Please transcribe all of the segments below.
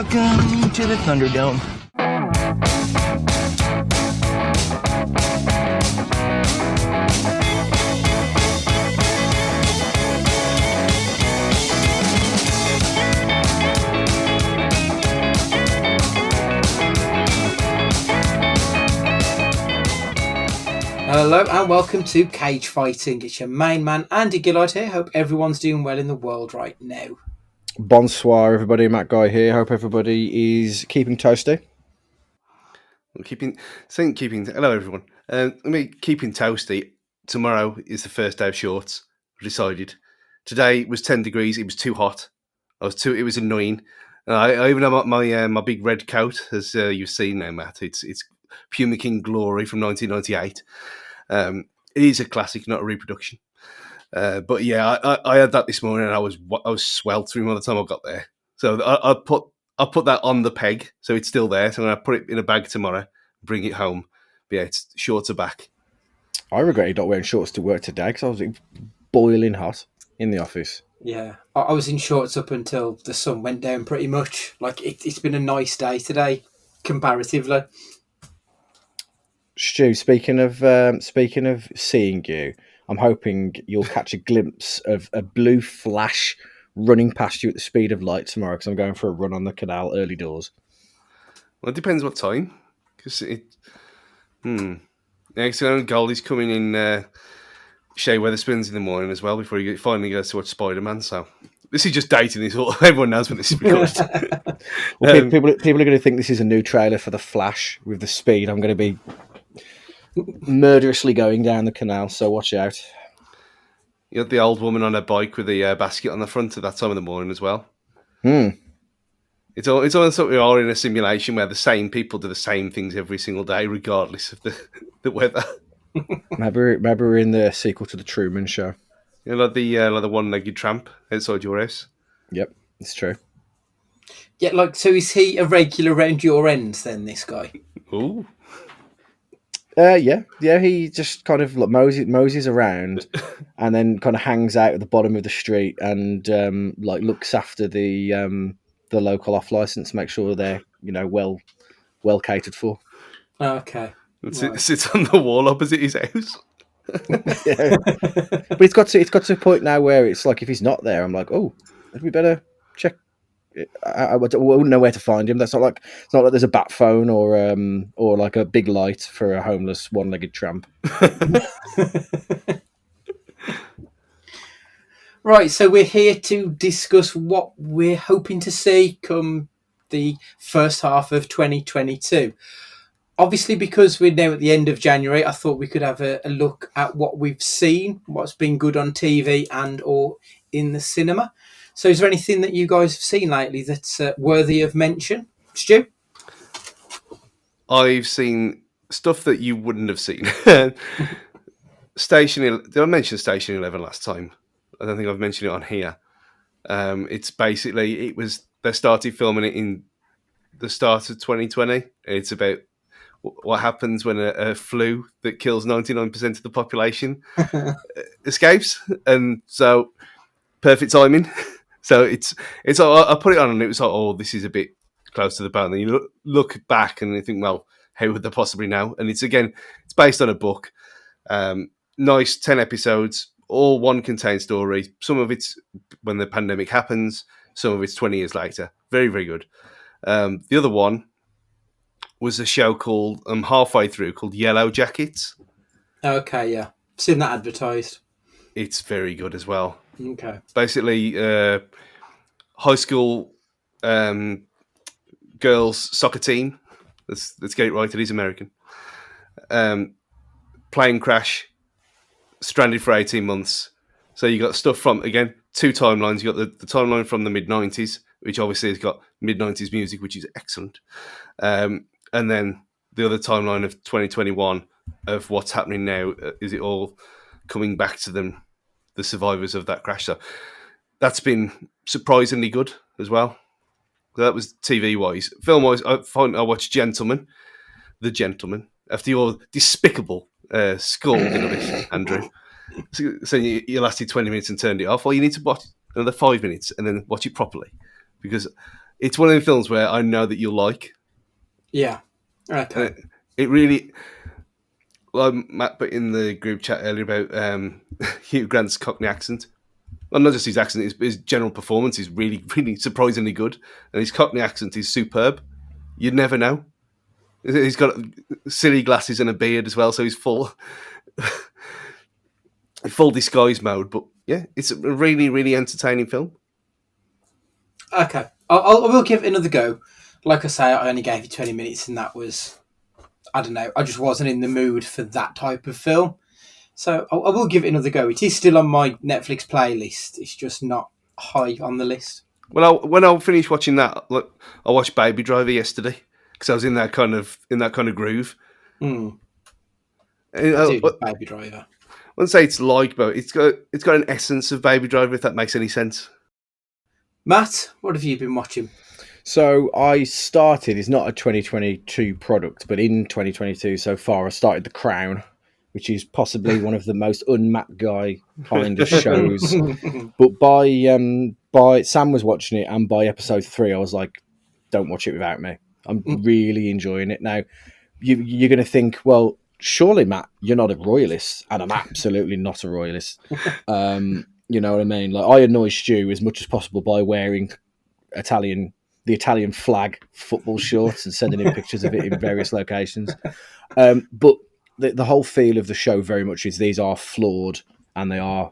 Welcome to the Thunderdome. Hello and welcome to Cage Fighting. It's your main man Andy Gillard here. Hope everyone's doing well in the world right now. Bonsoir, everybody. Matt Guy here. Hope everybody is keeping toasty. Hello, everyone. Keeping toasty. Tomorrow is the first day of shorts. Decided. Today was 10 degrees. It was too hot. It was annoying. I even have my big red coat, as you've seen now, Matt. It's Puma King Glory from 1998. It is a classic, not a reproduction. But yeah, I had that this morning, and I was sweltering by the time I got there. So I put that on the peg, so it's still there. So I'm gonna put it in a bag tomorrow, bring it home. But yeah, it's shorts are back. I regretted not wearing shorts to work today because I was boiling hot in the office. Yeah, I was in shorts up until the sun went down pretty much. Like, it's been a nice day today, comparatively. Stu, speaking of seeing you, I'm hoping you'll catch a glimpse of a blue flash running past you at the speed of light tomorrow because I'm going for a run on the canal early doors. Well, it depends what time. Because Next Goldie's coming in Shea Weatherspoon's in the morning as well before he finally goes to watch Spider-Man. So this is just dating this. Everyone knows when this is recorded. Well, people are going to think this is a new trailer for The Flash with the speed I'm going to be murderously going down the canal, so watch out. You had the old woman on her bike with the basket on the front at that time of the morning as well. It's almost like we are in a simulation where the same people do the same things every single day, regardless of the weather. Maybe we're in the sequel to The Truman Show. You know, like the one-legged tramp outside your house. Yep, it's true. Yeah, so is he a regular around your ends then, this guy? Ooh. Yeah. He just kind of moseys around, and then kind of hangs out at the bottom of the street and looks after the local off license, make sure they're well catered for. Okay. Sits on the wall opposite his house. Yeah. But it's got to a point now where it's like if he's not there, I'm like, oh, we better check. I wouldn't know where to find him. It's not like there's a bat phone or like a big light for a homeless one-legged tramp. Right, so we're here to discuss what we're hoping to see come the first half of 2022. Obviously, because we're now at the end of January, I thought we could have a look at what we've seen, what's been good on TV and or in the cinema. So is there anything that you guys have seen lately that's worthy of mention? Stu? I've seen stuff that you wouldn't have seen. Did I mention Station 11 last time? I don't think I've mentioned it on here. It's basically, they started filming it in the start of 2020. It's about what happens when a flu that kills 99% of the population escapes. And so, perfect timing. So it's. I put it on and it was like, oh, this is a bit close to the bone. And you look back and you think, well, how would they possibly know? And it's based on a book. Nice 10 episodes, all one contained story. Some of it's when the pandemic happens. Some of it's 20 years later. Very, very good. The other one was a show called halfway through called Yellow Jackets. Okay, yeah, seen that advertised. It's very good as well. Okay. Basically, high school girls soccer team. Let's get it right. It is American. Plane crash, stranded for 18 months. So you got stuff from, again, two timelines. You got the timeline from the mid-90s, which obviously has got mid-90s music, which is excellent. And then the other timeline of 2021 of what's happening now. Is it all coming back to them, the survivors of that crash? So that's been surprisingly good as well. So that was TV-wise. Film-wise, I watched The Gentleman, after your despicable scolding of it, Andrew. So you lasted 20 minutes and turned it off. Well, you need to watch another 5 minutes and then watch it properly, because it's one of the films where I know that you'll like. Yeah. Okay. It really, like Matt put in the group chat earlier about Hugh Grant's Cockney accent. Well, not just his accent, his general performance is really, really surprisingly good. And his Cockney accent is superb. You'd never know. He's got silly glasses and a beard as well, so he's full disguise mode. But yeah, it's a really, really entertaining film. Okay. I will give it another go. Like I say, I only gave it 20 minutes and that was, I don't know, I just wasn't in the mood for that type of film. So I will give it another go. It is still on my Netflix playlist. It's just not high on the list. Well, when I finish watching that, look, I watched Baby Driver yesterday because I was in that kind of groove. Mm. And, Baby Driver. I wouldn't say it's like, but it's got an essence of Baby Driver, if that makes any sense. Matt, what have you been watching? So I started, it's not a 2022 product, but in 2022 so far, I started The Crown, which is possibly one of the most un-Matt guy kind of shows. But by Sam was watching it, and by episode 3, I was like, don't watch it without me. I'm really enjoying it. Now, you're going to think, well, surely, Matt, you're not a royalist, and I'm absolutely not a royalist. You know what I mean? Like, I annoy Stu as much as possible by wearing the Italian flag football shorts and sending him pictures of it in various locations. But the whole feel of the show very much is these are flawed, and they are,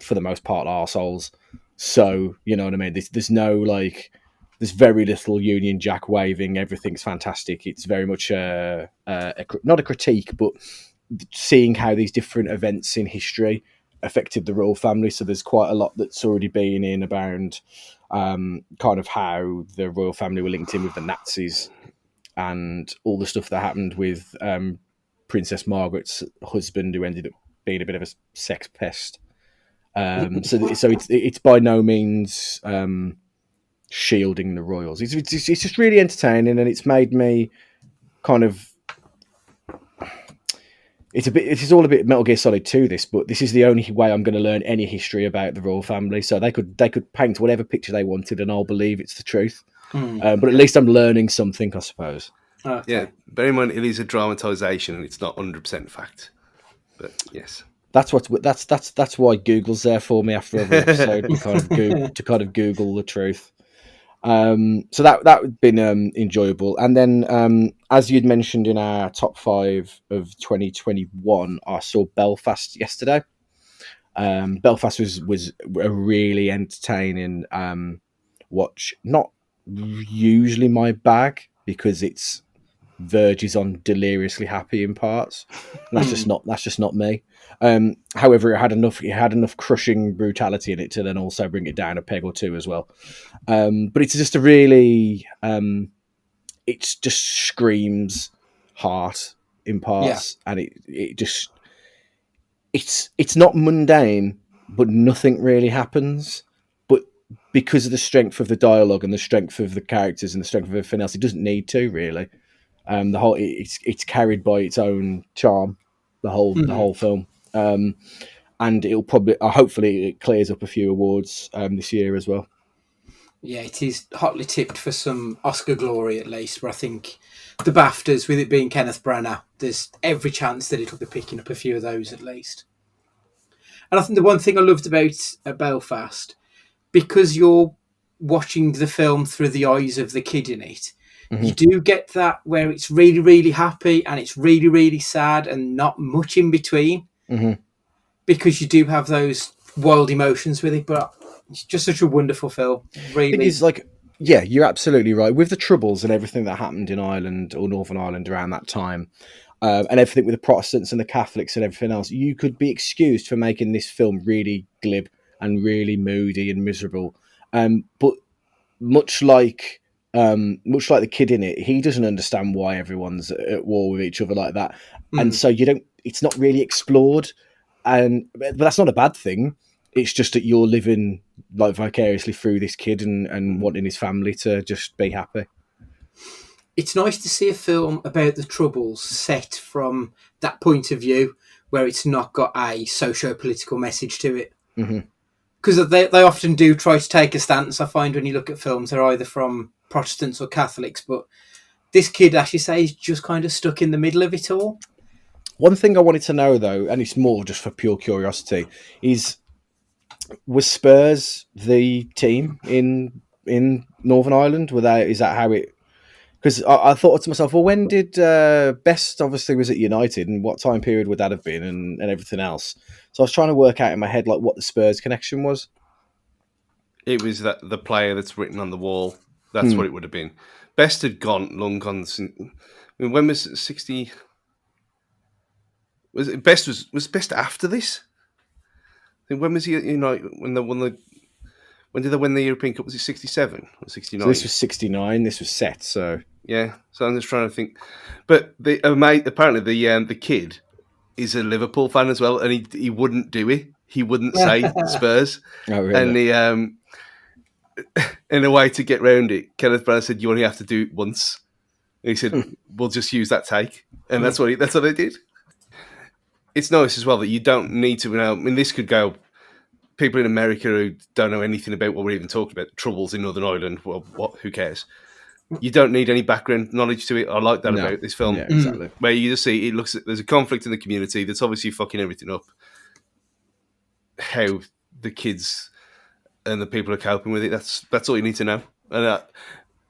for the most part, arseholes. So, you know what I mean? There's very little Union Jack waving. Everything's fantastic. It's very much not a critique, but seeing how these different events in history affected the royal family. So there's quite a lot that's already been in about kind of how the royal family were linked in with the Nazis and all the stuff that happened with Princess Margaret's husband, who ended up being a bit of a sex pest. So it's by no means shielding the royals. It's just really entertaining, and it's made me kind of. It is all a bit Metal Gear Solid 2, this, but this is the only way I'm going to learn any history about the royal family. So they could paint whatever picture they wanted, and I'll believe it's the truth. But at least I'm learning something, I suppose. Okay. Yeah, bear in mind it is a dramatisation and it's not 100% fact. But yes, that's why Google's there for me after every episode to kind of Google the truth. So that would been enjoyable. And then, as you'd mentioned in our top 5 of 2021, I saw Belfast yesterday. Belfast was a really entertaining watch. Not usually my bag because it's verges on deliriously happy in parts. And that's just not me. However, it had enough crushing brutality in it to then also bring it down a peg or two as well. But it's just a really, it just screams heart in parts, and it's not mundane, but nothing really happens. But because of the strength of the dialogue and the strength of the characters and the strength of everything else, it doesn't need to really. It's carried by its own charm, the whole film. And it'll probably, hopefully, it clears up a few awards this year as well. Yeah, it is hotly tipped for some Oscar glory at least. Where I think the BAFTAs, with it being Kenneth Branagh, there's every chance that it'll be picking up a few of those at least. And I think the one thing I loved about Belfast, because you're watching the film through the eyes of the kid in it, you do get that where it's really, really happy and it's really, really sad and not much in between. Because you do have those wild emotions with it, but it's just such a wonderful film. Really, it is like, yeah, you're absolutely right. With the Troubles and everything that happened in Ireland or Northern Ireland around that time, and everything with the Protestants and the Catholics and everything else, you could be excused for making this film really glib and really moody and miserable. But much like the kid in it, he doesn't understand why everyone's at war with each other like that, and so it's not really explored. But that's not a bad thing. It's just that you're living like vicariously through this kid and wanting his family to just be happy. It's nice to see a film about the Troubles set from that point of view, where it's not got a socio-political message to it. Because they often do try to take a stance. I find when you look at films, they're either from Protestants or Catholics, but this kid, as you say, is just kind of stuck in the middle of it all. One thing I wanted to know, though, and it's more just for pure curiosity, is was Spurs the team in Northern Ireland? Is that how it? Because I thought to myself, well, when did Best obviously was at United, and what time period would that have been, and everything else? So I was trying to work out in my head like what the Spurs connection was. It was that the player that's written on the wall. That's what it would have been. Best had long gone. I mean, when was it 60? Was it Best was Best after this? I think when was he? When they won the. When did they win the European Cup? Was it 67 or 69? So this was 69. This was set. So yeah. So I'm just trying to think. But apparently the kid is a Liverpool fan as well, and he wouldn't do it. He wouldn't say Spurs. Oh, really? And he in a way to get round it, Kenneth Branagh said, "You only have to do it once." And he said, "We'll just use that take," and that's what they did. It's nice as well that you don't need to. I mean, this could go. People in America who don't know anything about what we're even talking about, troubles in Northern Ireland. Well, who cares? You don't need any background knowledge to it. I like that about this film. Yeah, exactly. Where you just see there's a conflict in the community that's obviously fucking everything up. How the kids and the people are coping with it. That's all you need to know. And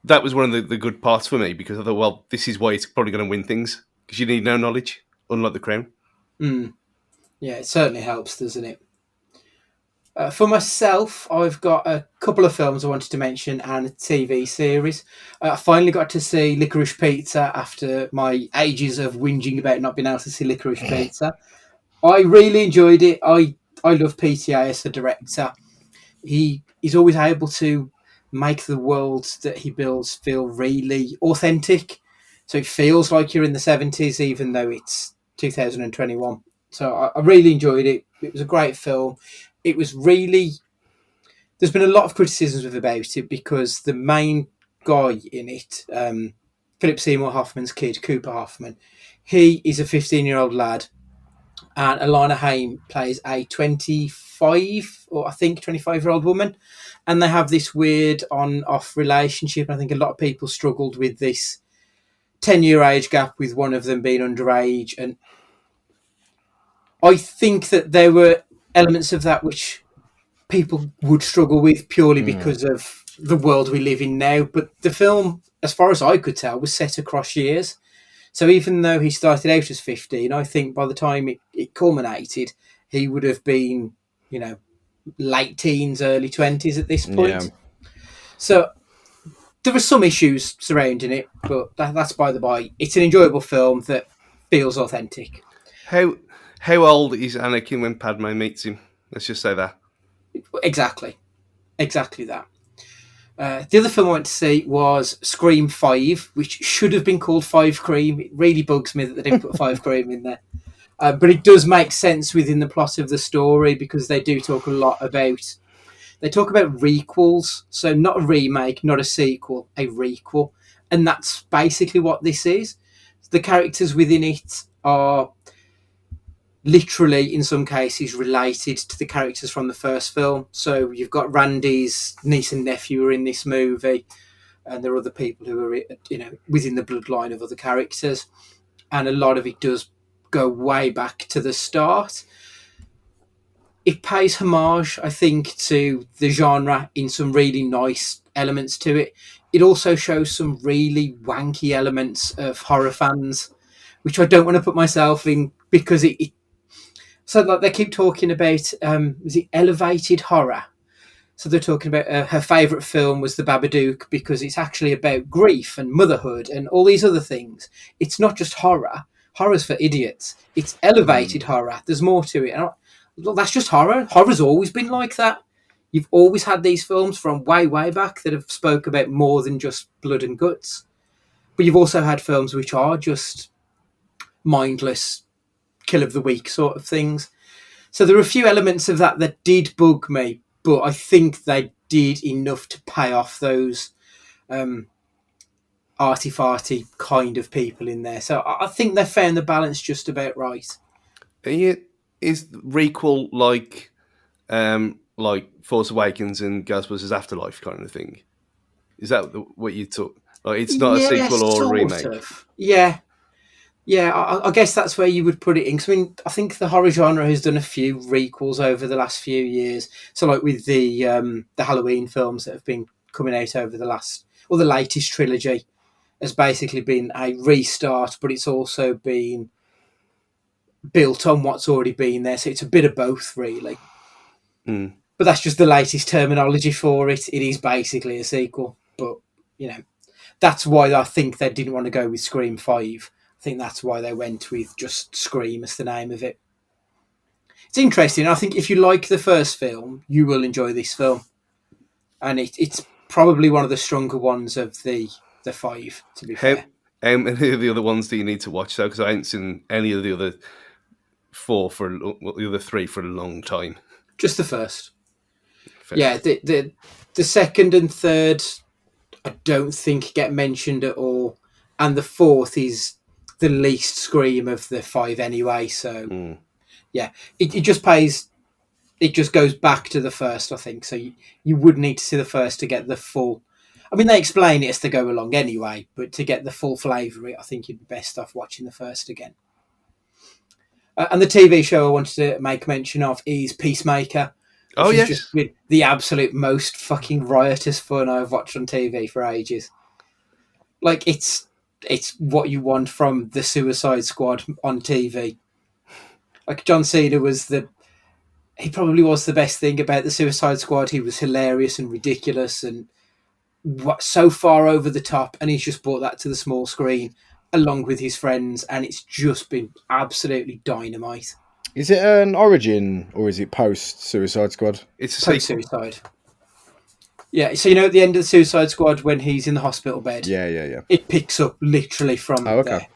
that was one of the good parts for me, because I thought, well, this is why it's probably going to win things, because you need no knowledge, unlike The Crown. Yeah, it certainly helps, doesn't it? For myself, I've got a couple of films I wanted to mention and a TV series. I finally got to see Licorice Pizza after my ages of whinging about not being able to see Licorice Pizza. I really enjoyed it. I love PTA as a director. He's always able to make the world that he builds feel really authentic. So it feels like you're in the 70s, even though it's 2021. So I really enjoyed it. It was a great film. It was really... There's been a lot of criticisms about it because the main guy in it, Philip Seymour Hoffman's kid, Cooper Hoffman, he is a 15-year-old lad, and Alana Haim plays a 25-year-old woman, and they have this weird on-off relationship. I think a lot of people struggled with this 10-year age gap, with one of them being underage, and I think that there were elements of that which people would struggle with purely because of the world we live in now. But the film, as far as I could tell, was set across years. So even though he started out as 15, I think by the time it culminated, he would have been, late teens, early 20s at this point. Yeah. So there were some issues surrounding it, but that's by the by. It's an enjoyable film that feels authentic. How old is Anakin when Padme meets him? Let's just say that. Exactly that. The other film I went to see was Scream 5, which should have been called Five Cream. It really bugs me that they didn't put Five Cream in there. But it does make sense within the plot of the story, because they do talk a lot about... They talk about requels, so not a remake, not a sequel, a requel. And that's basically what this is. The characters within it are literally, in some cases, related to the characters from the first film. So you've got Randy's niece and nephew are in this movie, and there are other people who are, within the bloodline of other characters. And a lot of it does go way back to the start. It pays homage, I think, to the genre in some really nice elements to it. It also shows some really wanky elements of horror fans, which I don't want to put myself in, because so like they keep talking about, is it elevated horror? So they're talking about her favourite film was The Babadook, because it's actually about grief and motherhood and all these other things. It's not just horror. Horror's for idiots. It's elevated horror. There's more to it. Well, that's just horror. Horror's always been like that. You've always had these films from way, way back that have spoke about more than just blood and guts. But you've also had films which are just mindless, kill of the week sort of things. So there are a few elements of that did bug me, but I think they did enough to pay off those arty-farty kind of people in there. So I think they found the balance just about right. Is requel like Force Awakens and Ghostbusters Afterlife kind of thing? Is that what you took? Like, it's not a sequel or a remake. Of. Yeah. Yeah, I guess that's where you would put it in. 'Cause, I mean, I think the horror genre has done a few requels over the last few years. So, like with the Halloween films that have been coming out over the latest trilogy, has basically been a restart, but it's also been built on what's already been there. So it's a bit of both, really. Mm. But that's just the latest terminology for it. It is basically a sequel, but that's why I think they didn't want to go with Scream 5. I think that's why they went with just Scream as the name of it. It's interesting. I think if you like the first film, you will enjoy this film, and it's probably one of the stronger ones of the 5. To be fair, how many of the other ones do you need to watch though? Because I ain't seen any of the other the other 3 for a long time. Just the first. Fair. Yeah, the second and third, I don't think get mentioned at all, and the fourth is the least Scream of the 5 anyway. So yeah, it just pays. It just goes back to the first, I think. So you would need to see the first to get the full. I mean, they explain it as they go along anyway, but to get the full flavour of it, I think you'd be best off watching the first again. And the TV show I wanted to make mention of is Peacemaker. Oh, yes. Just with the absolute most fucking riotous fun I've watched on TV for ages. Like, it's what you want from the Suicide Squad on TV. Like, John Cena he probably was the best thing about the Suicide Squad. He was hilarious and ridiculous and so far over the top, and he's just brought that to the small screen along with his friends, and it's just been absolutely dynamite. Is it an origin or is it post Suicide Squad? It's a sequel. Post-Suicide. Yeah, so at the end of the Suicide Squad when he's in the hospital bed, Yeah. it picks up literally from there.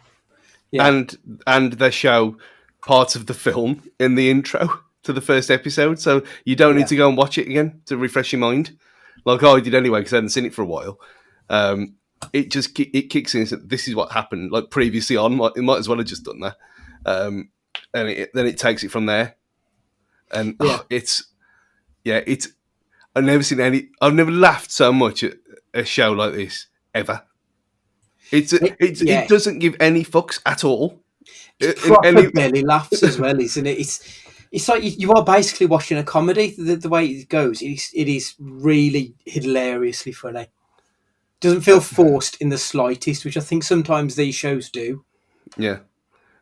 Yeah. And they show parts of the film in the intro to the first episode, so you don't need to go and watch it again to refresh your mind, like I did anyway because I hadn't seen it for a while. It kicks in. This is what happened, like previously on. It might as well have just done that, and then it takes it from there. And I've never laughed so much at a show like this ever. It doesn't give any fucks at all. Proper belly laughs as well, isn't it? It's like you are basically watching a comedy. The way it goes, it is really hilariously funny. Doesn't feel forced in the slightest, which I think sometimes these shows do. Yeah,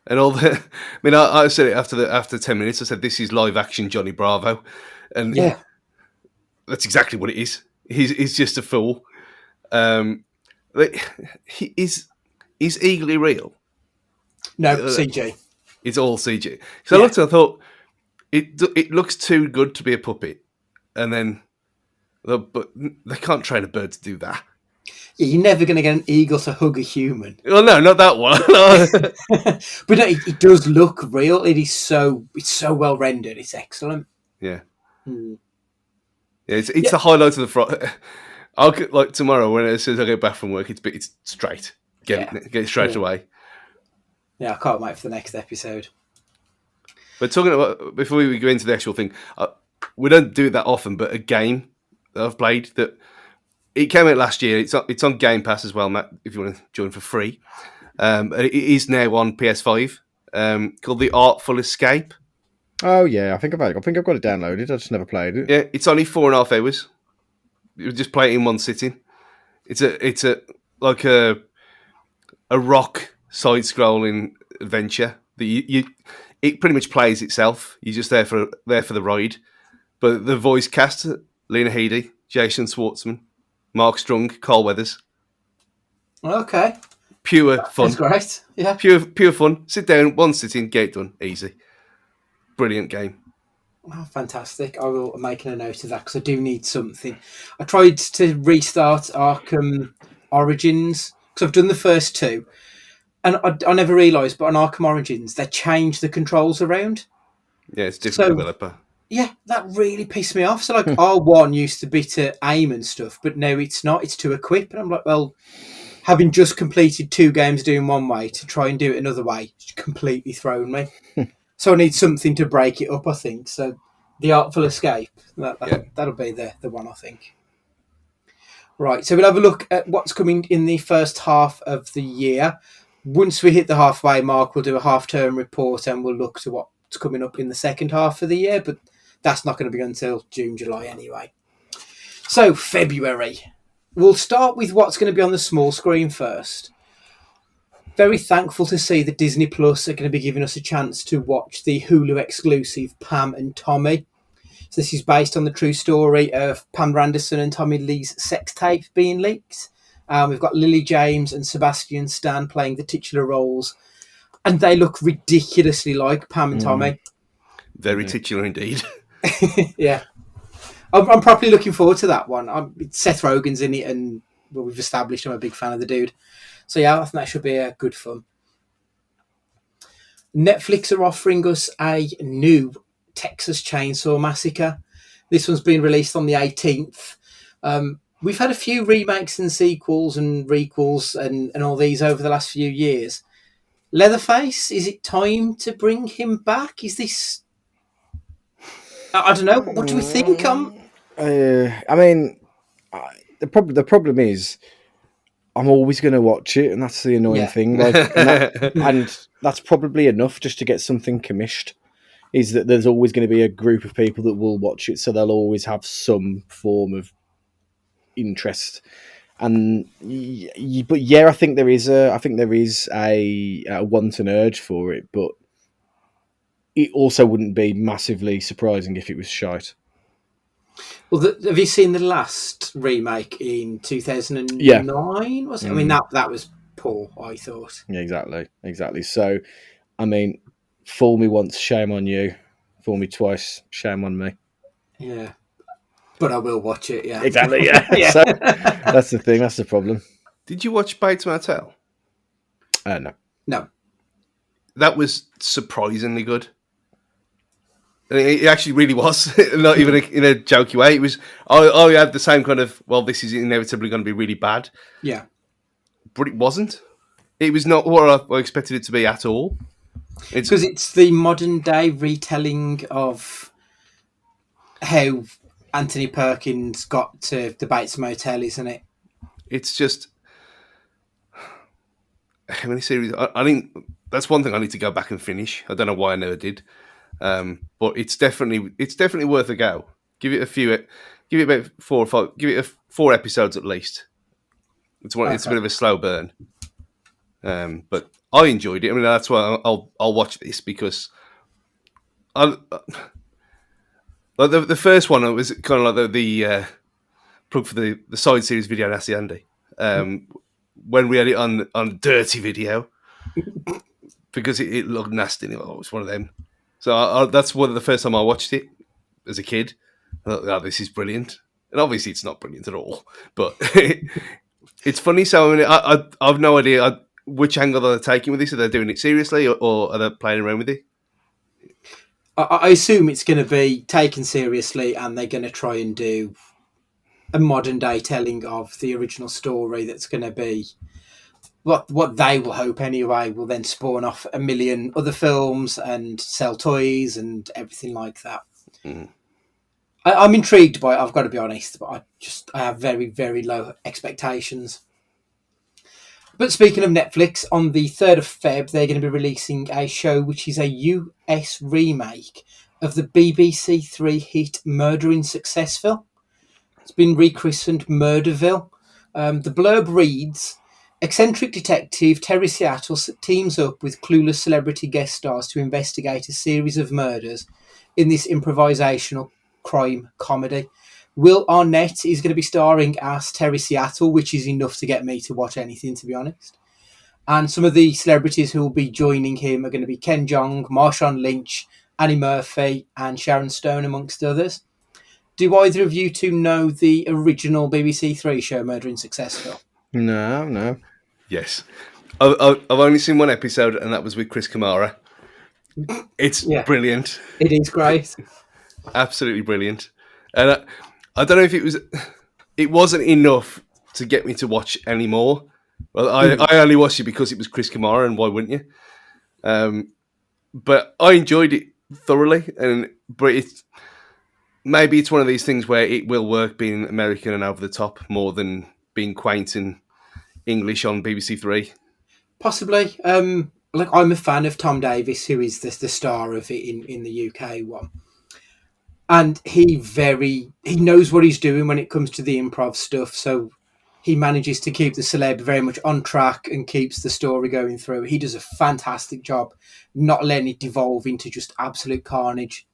and all the. I mean, I said it after 10 minutes. I said this is live action Johnny Bravo, and that's exactly what it is. He's just a fool. Is Eagly real? No, CG. It's all CG. So I looked and I thought it looks too good to be a puppet, and then but they can't train a bird to do that. Yeah, you're never going to get an eagle to hug a human. Well, no, not that one. But no, it does look real. It's so well rendered. It's excellent. Yeah. Yeah, it's the highlight of the front. I'll get, like tomorrow as soon as I get back from work, it's straight. Get it straight away. Yeah, I can't wait for the next episode. But talking about, before we go into the actual thing, we don't do it that often, but a game that I've played that it came out last year. It's on Game Pass as well, Matt, if you want to join for free. It is now on PS5, called The Artful Escape. Oh yeah, I think I've got it downloaded. I just never played it. Yeah, it's only 4.5 hours. You just play it in one sitting. It's a rock side-scrolling adventure that it pretty much plays itself. You're just there for the ride. But the voice cast: Lena Headey, Jason Schwartzman, Mark Strong, Carl Weathers. Okay. Pure fun. That's great. Yeah. Pure fun. Sit down, one sitting, get it done, easy. Brilliant game. Oh, fantastic. I will make a note of that because I do need something. I tried to restart Arkham Origins because I've done the first two. And I never realised, but on Arkham Origins, they changed the controls around. Yeah, it's different developer. Yeah, that really pissed me off. So, like, R1 used to be to aim and stuff, but now it's not. It's to equip. And I'm like, well, having just completed 2 games doing one way, to try and do it another way, it's completely thrown me. So I need something to break it up, I think. So The Artful Escape, that'll be the one, I think. Right, so we'll have a look at what's coming in the first half of the year. Once we hit the halfway mark, we'll do a half-term report and we'll look to what's coming up in the second half of the year, but that's not going to be until June, July anyway. So, February. We'll start with what's going to be on the small screen first. Very thankful to see that Disney Plus are going to be giving us a chance to watch the Hulu exclusive Pam and Tommy. So this is based on the true story of Pamela Anderson and Tommy Lee's sex tape being leaked. We've got Lily James and Sebastian Stan playing the titular roles, and they look ridiculously like Pam and Tommy. Very titular indeed. Yeah. I'm properly looking forward to that one. Seth Rogen's in it, and we've established I'm a big fan of the dude. So yeah, I think that should be good fun. Netflix are offering us a new Texas Chainsaw Massacre. This one's been released on the 18th. We've had a few remakes and sequels and requels and all these over the last few years. Leatherface, is it time to bring him back? Is this... I don't know. What do we think? I mean, the problem is I'm always going to watch it, and that's the annoying thing. Like, and that's probably enough just to get something commissioned. Is that there's always going to be a group of people that will watch it, so they'll always have some form of interest. And but yeah, I think there is a want and urge for it, but it also wouldn't be massively surprising if it was shite. Well, have you seen the last remake in 2009? Yeah. Was it? I mean, that was poor, I thought. Yeah, exactly. So, I mean, fool me once, shame on you. Fool me twice, shame on me. Yeah. But I will watch it, yeah. Exactly, yeah. Yeah. So, that's the thing, that's the problem. Did you watch Bates Motel? No. No. That was surprisingly good. It actually really was, not even in a jokey way. It was, I had the same kind of, well, this is inevitably going to be really bad. Yeah. But it wasn't. It was not what I expected it to be at all. Because it's the modern day retelling of how Anthony Perkins got to the Bates Motel, isn't it? It's just, how many series? I think that's one thing I need to go back and finish. I don't know why I never did. But it's definitely worth a go. Give it about 4 or 5. Give it 4 episodes at least. It's a bit of a slow burn. But I enjoyed it. I mean, that's why I'll watch this, because like the first one, it was kind of like the plug for the side series video Nasty Andy. When we had it on dirty video, because it looked nasty. And it was one of them. So that's one of the first time I watched it as a kid. I thought, oh, this is brilliant. And obviously it's not brilliant at all, but it's funny. So I mean, I've no idea which angle they're taking with this. Are they doing it seriously, or are they playing around with it? I assume it's going to be taken seriously, and they're going to try and do a modern day telling of the original story that's going to be what they will hope anyway, will then spawn off a million other films and sell toys and everything like that. I'm intrigued by it, I've got to be honest, but I have very, very low expectations. But speaking of Netflix, on the 3rd of Feb, they're going to be releasing a show which is a US remake of the BBC Three hit Murdering Successful. It's been rechristened Murderville. The blurb reads, eccentric detective Terry Seattle teams up with clueless celebrity guest stars to investigate a series of murders in this improvisational crime comedy. Will Arnett is going to be starring as Terry Seattle, which is enough to get me to watch anything, to be honest. And some of the celebrities who will be joining him are going to be Ken Jeong, Marshawn Lynch, Annie Murphy, and Sharon Stone, amongst others. Do either of you two know the original BBC Three show, Murdering Successful? No. Yes. I've only seen one episode, and that was with Chris Kamara. It's brilliant. It is great. Absolutely brilliant. And I don't know if it wasn't enough to get me to watch any more. Well, I only watched it because it was Chris Kamara, and why wouldn't you? But I enjoyed it thoroughly, but maybe it's one of these things where it will work being American and over the top more than being quaint and English on BBC Three. Possibly. Like I'm a fan of Tom Davis, who is the star of it in the UK one, and he knows what he's doing when it comes to the improv stuff. So he manages to keep the celeb very much on track and keeps the story going through. He does a fantastic job, not letting it devolve into just absolute carnage.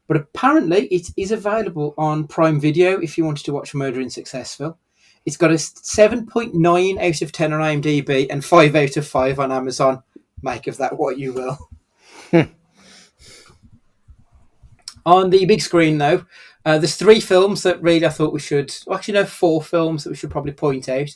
But apparently, it is available on Prime Video if you wanted to watch Murder in Successville. It's got a 7.9 out of 10 on IMDb and 5 out of 5 on Amazon. Make of that what you will. On the big screen, though, there's 3 films that really I thought we should... Well, actually, no, 4 films that we should probably point out.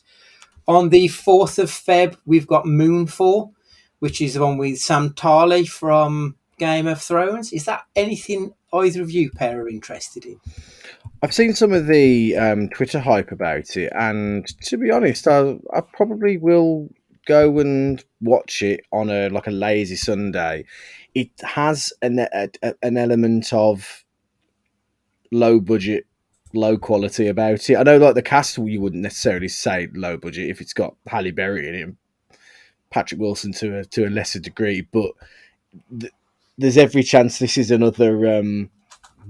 On the 4th of Feb, we've got Moonfall, which is the one with Sam Tarley from Game of Thrones. Is that anything either of you pair are interested in? I've seen some of the Twitter hype about it, and to be honest, I probably will go and watch it on a lazy Sunday. It has an element of low budget, low quality about it. I know, like the cast, you wouldn't necessarily say low budget if it's got Halle Berry in it, and Patrick Wilson to a lesser degree, but there's every chance this is another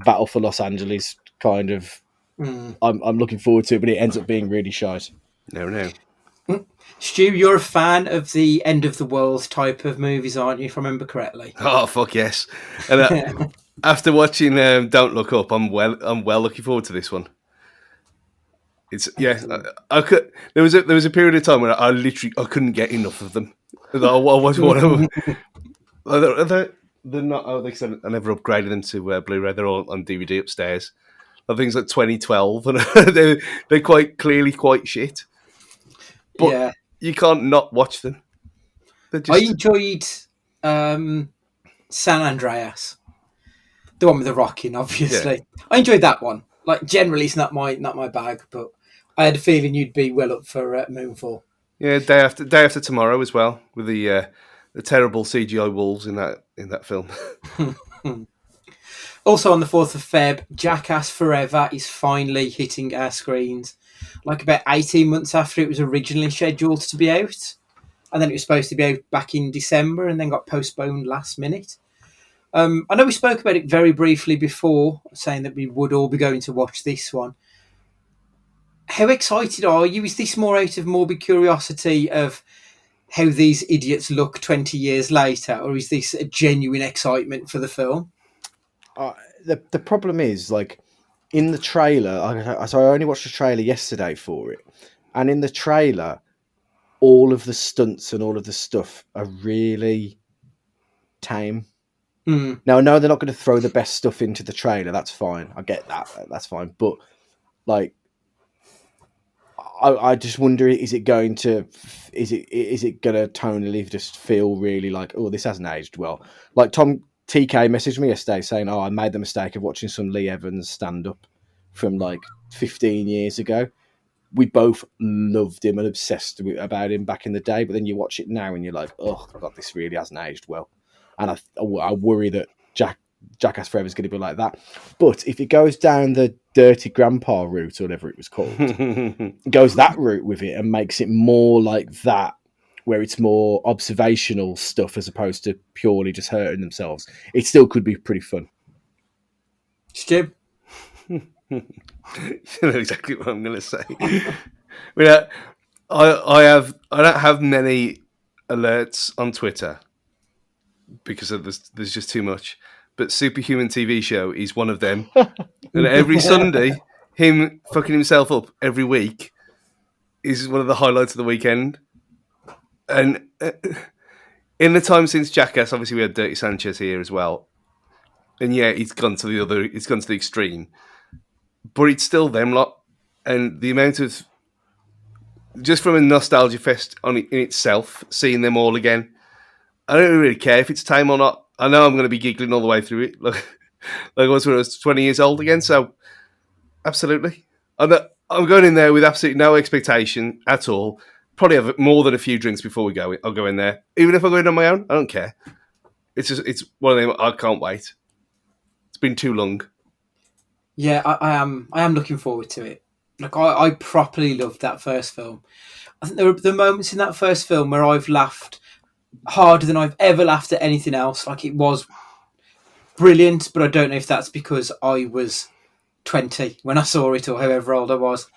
Battle for Los Angeles kind of. I'm looking forward to it, but it ends up being really shite. No. Stu, you're a fan of the end of the world type of movies, aren't you, if I remember correctly? Oh, fuck yes. And after watching Don't Look Up, I'm well looking forward to this one. It's I could. There was a period of time where I couldn't get enough of them. I was one of them. They're not. Like I said, I never upgraded them to Blu-ray. They're all on DVD upstairs. I think it's like 2012, and they're quite clearly quite shit. But you can't not watch them. I enjoyed San Andreas, the one with the rock in, obviously. Yeah. I enjoyed that one. Like generally, it's not my bag, but I had a feeling you'd be well up for Moonfall. Yeah, day after tomorrow as well, with the terrible CGI wolves in that film. Also on the 4th of Feb, Jackass Forever is finally hitting our screens. Like about 18 months after it was originally scheduled to be out. And then it was supposed to be out back in December and then got postponed last minute. I know we spoke about it very briefly before, saying that we would all be going to watch this one. How excited are you? Is this more out of morbid curiosity of how these idiots look 20 years later, or is this a genuine excitement for the film? The problem is, like, in the trailer, so I only watched the trailer yesterday for it, and in the trailer, all of the stunts and all of the stuff are really tame. Now, I know they're not going to throw the best stuff into the trailer. That's fine. I get that. That's fine. But, like, I just wonder, is it going to tonally just feel really like, oh, this hasn't aged well? Like Tom TK messaged me yesterday saying, oh, I made the mistake of watching some Lee Evans stand-up from like 15 years ago. We both loved him and obsessed about him back in the day, but then you watch it now and you're like, oh, God, this really hasn't aged well. And I worry that Jackass Forever is going to be like that. But if it goes down the Dirty Grandpa route or whatever it was called, goes that route with it and makes it more like that, where it's more observational stuff as opposed to purely just hurting themselves, it still could be pretty fun. Stu? You know exactly what I'm going to say. I don't have many alerts on Twitter because there's just too much. But Superhuman TV show is one of them. And every Sunday, him fucking himself up every week is one of the highlights of the weekend. And in the time since Jackass, obviously we had Dirty Sanchez here as well. And yeah, he's gone to the extreme. But it's still them lot. And the amount of, just from a nostalgia fest in itself, seeing them all again, I don't really care if it's time or not. I know I'm going to be giggling all the way through it, like I was when I was 20 years old again. So, absolutely, I'm going in there with absolutely no expectation at all. Probably have more than a few drinks before we go. I'll go in there, even if I go in on my own. I don't care. It's one of them. I can't wait. It's been too long. Yeah, I am looking forward to it. Like I properly loved that first film. I think there were the moments in that first film where I've laughed harder than I've ever laughed at anything else. Like it was brilliant, but I don't know if that's because I was 20 when I saw it or however old I was.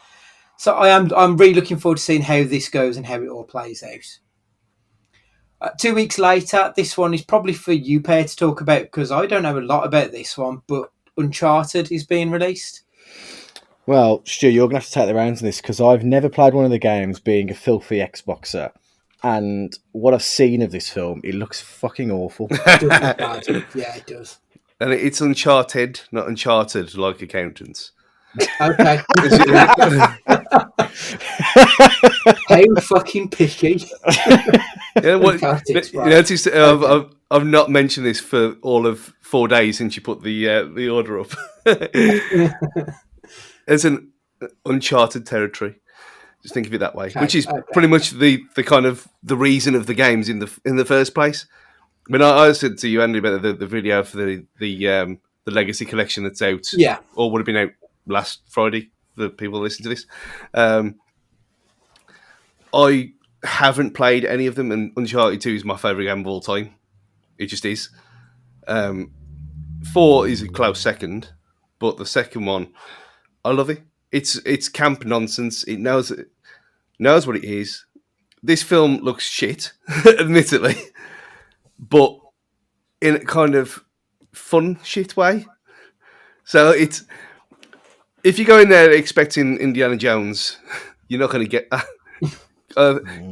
So I'm really looking forward to seeing how this goes and how it all plays out. 2 weeks later, this one is probably for you, Per, to talk about because I don't know a lot about this one, but Uncharted is being released. Well, Stu, you're going to have to take the reins on this because I've never played one of the games, being a filthy Xboxer. And what I've seen of this film, it looks fucking awful. It does look bad. Yeah, it does. And it's Uncharted, not Uncharted, like accountants. Okay. How fucking picky. Yeah, what, Right. you notice I've not mentioned this for all of 4 days since you put the order up. It's an uncharted territory. Just think of it that way, which is pretty much the kind of the reason of the games in the first place. I mean, I said to you, Andy, about the video for the Legacy Collection that's out, or would have been out last Friday for the people who listen to this. I haven't played any of them, and Uncharted 2 is my favourite game of all time. It just is. 4 is a close second, but the second one, I love it. It's camp nonsense. It knows what it is. This film looks shit, admittedly, but in a kind of fun shit way. So it's, if you go in there expecting Indiana Jones, you're not going to get that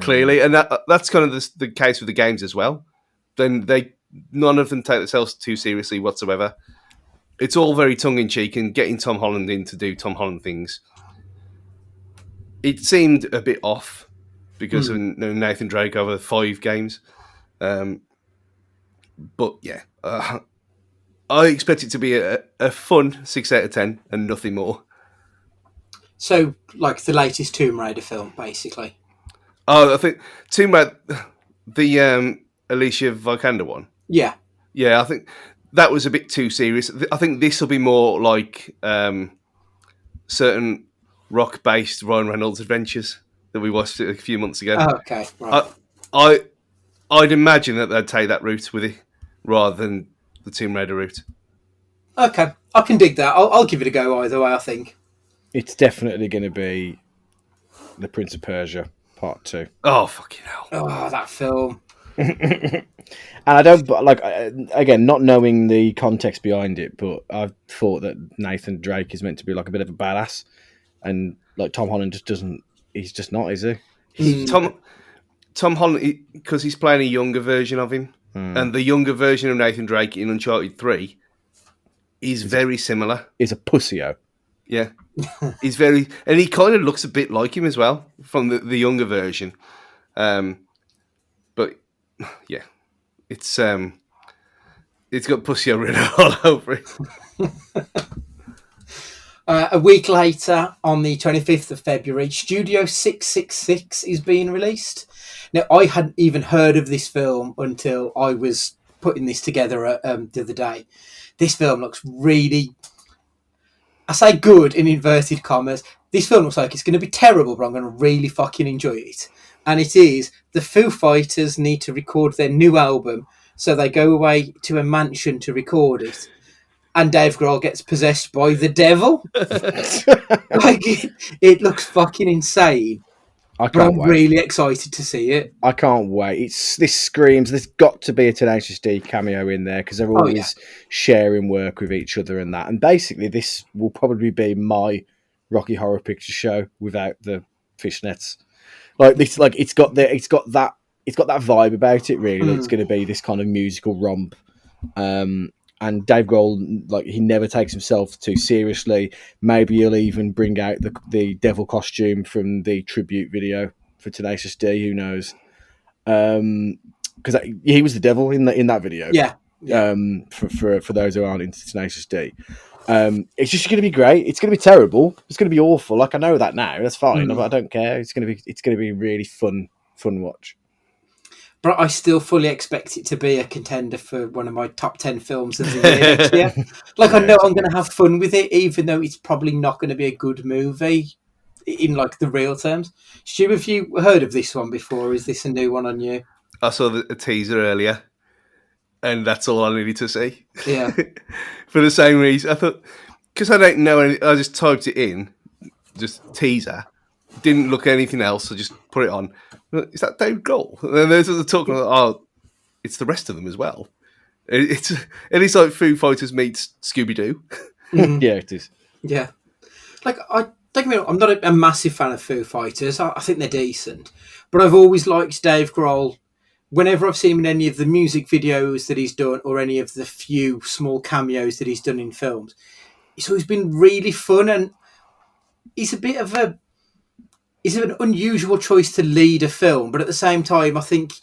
clearly, and that's kind of the case with the games as well. Then none of them take themselves too seriously whatsoever. It's all very tongue-in-cheek and getting Tom Holland in to do Tom Holland things. It seemed a bit off because of Nathan Drake over 5 games. But yeah, I expect it to be a fun 6 out of 10 and nothing more. So, like the latest Tomb Raider film, basically. Oh, I think Tomb Raider, the Alicia Vikander one. Yeah. Yeah, I think that was a bit too serious. I think this will be more like certain rock-based Ryan Reynolds adventures that we watched a few months ago. Oh, okay, right. I'd imagine that they'd take that route with it rather than the Tomb Raider route. Okay, I can dig that. I'll give it a go either way, I think. It's definitely going to be The Prince of Persia Part 2. Oh, fucking hell. Oh, that film. And I don't like, again, not knowing the context behind it, but I thought that Nathan Drake is meant to be like a bit of a badass, and like Tom Holland just doesn't. He's just not, is he? Tom Holland, because he's playing a younger version of him, and the younger version of Nathan Drake in Uncharted 3 is very similar. He's a pussyo. Yeah, he's very, and he kind of looks a bit like him as well from the younger version. But yeah, it's got pussyo written all over it. A week later, on the 25th of February, Studio 666 is being released. Now, I hadn't even heard of this film until I was putting this together the other day. This film looks really, I say good in inverted commas. This film looks like it's going to be terrible, but I'm going to really fucking enjoy it. And it is, the Foo Fighters need to record their new album, so they go away to a mansion to record it. And Dave Grohl gets possessed by the devil. Like it looks fucking insane. I'm really excited to see it. I can't wait. This screams. There's got to be a Tenacious D cameo in there because they're always sharing work with each other and that. And basically, this will probably be my Rocky Horror Picture Show without the fishnets. Like this, like it's got that vibe about it. Really, it's going to be this kind of musical romp. And Dave Grohl, like, he never takes himself too seriously. Maybe he'll even bring out the devil costume from the tribute video for Tenacious D. Who knows? Because he was the devil in that video. Yeah. For those who aren't into Tenacious D, it's just going to be great. It's going to be terrible. It's going to be awful. Like, I know that now. That's fine. I don't care. It's going to be really fun watch. but I still fully expect it to be a contender for one of my top 10 films of the year next year. Like, I know I'm going to have fun with it, even though it's probably not going to be a good movie in like the real terms. Stu, have you heard of this one before? Is this a new one on you? I saw a teaser earlier, and that's all I needed to see. Yeah. For the same reason, I thought, because I don't know, I just typed it in, just teaser, didn't look at anything else, so just put it on. Is that Dave Grohl? And then there's the talk, oh, it's the rest of them as well. It's like Foo Fighters meets Scooby Doo. Yeah, it is. Yeah. Like, don't get me wrong, I'm not a massive fan of Foo Fighters. I think they're decent. But I've always liked Dave Grohl. Whenever I've seen him in any of the music videos that he's done or any of the few small cameos that he's done in films, it's always been really fun. And he's an unusual choice to lead a film. But at the same time, I think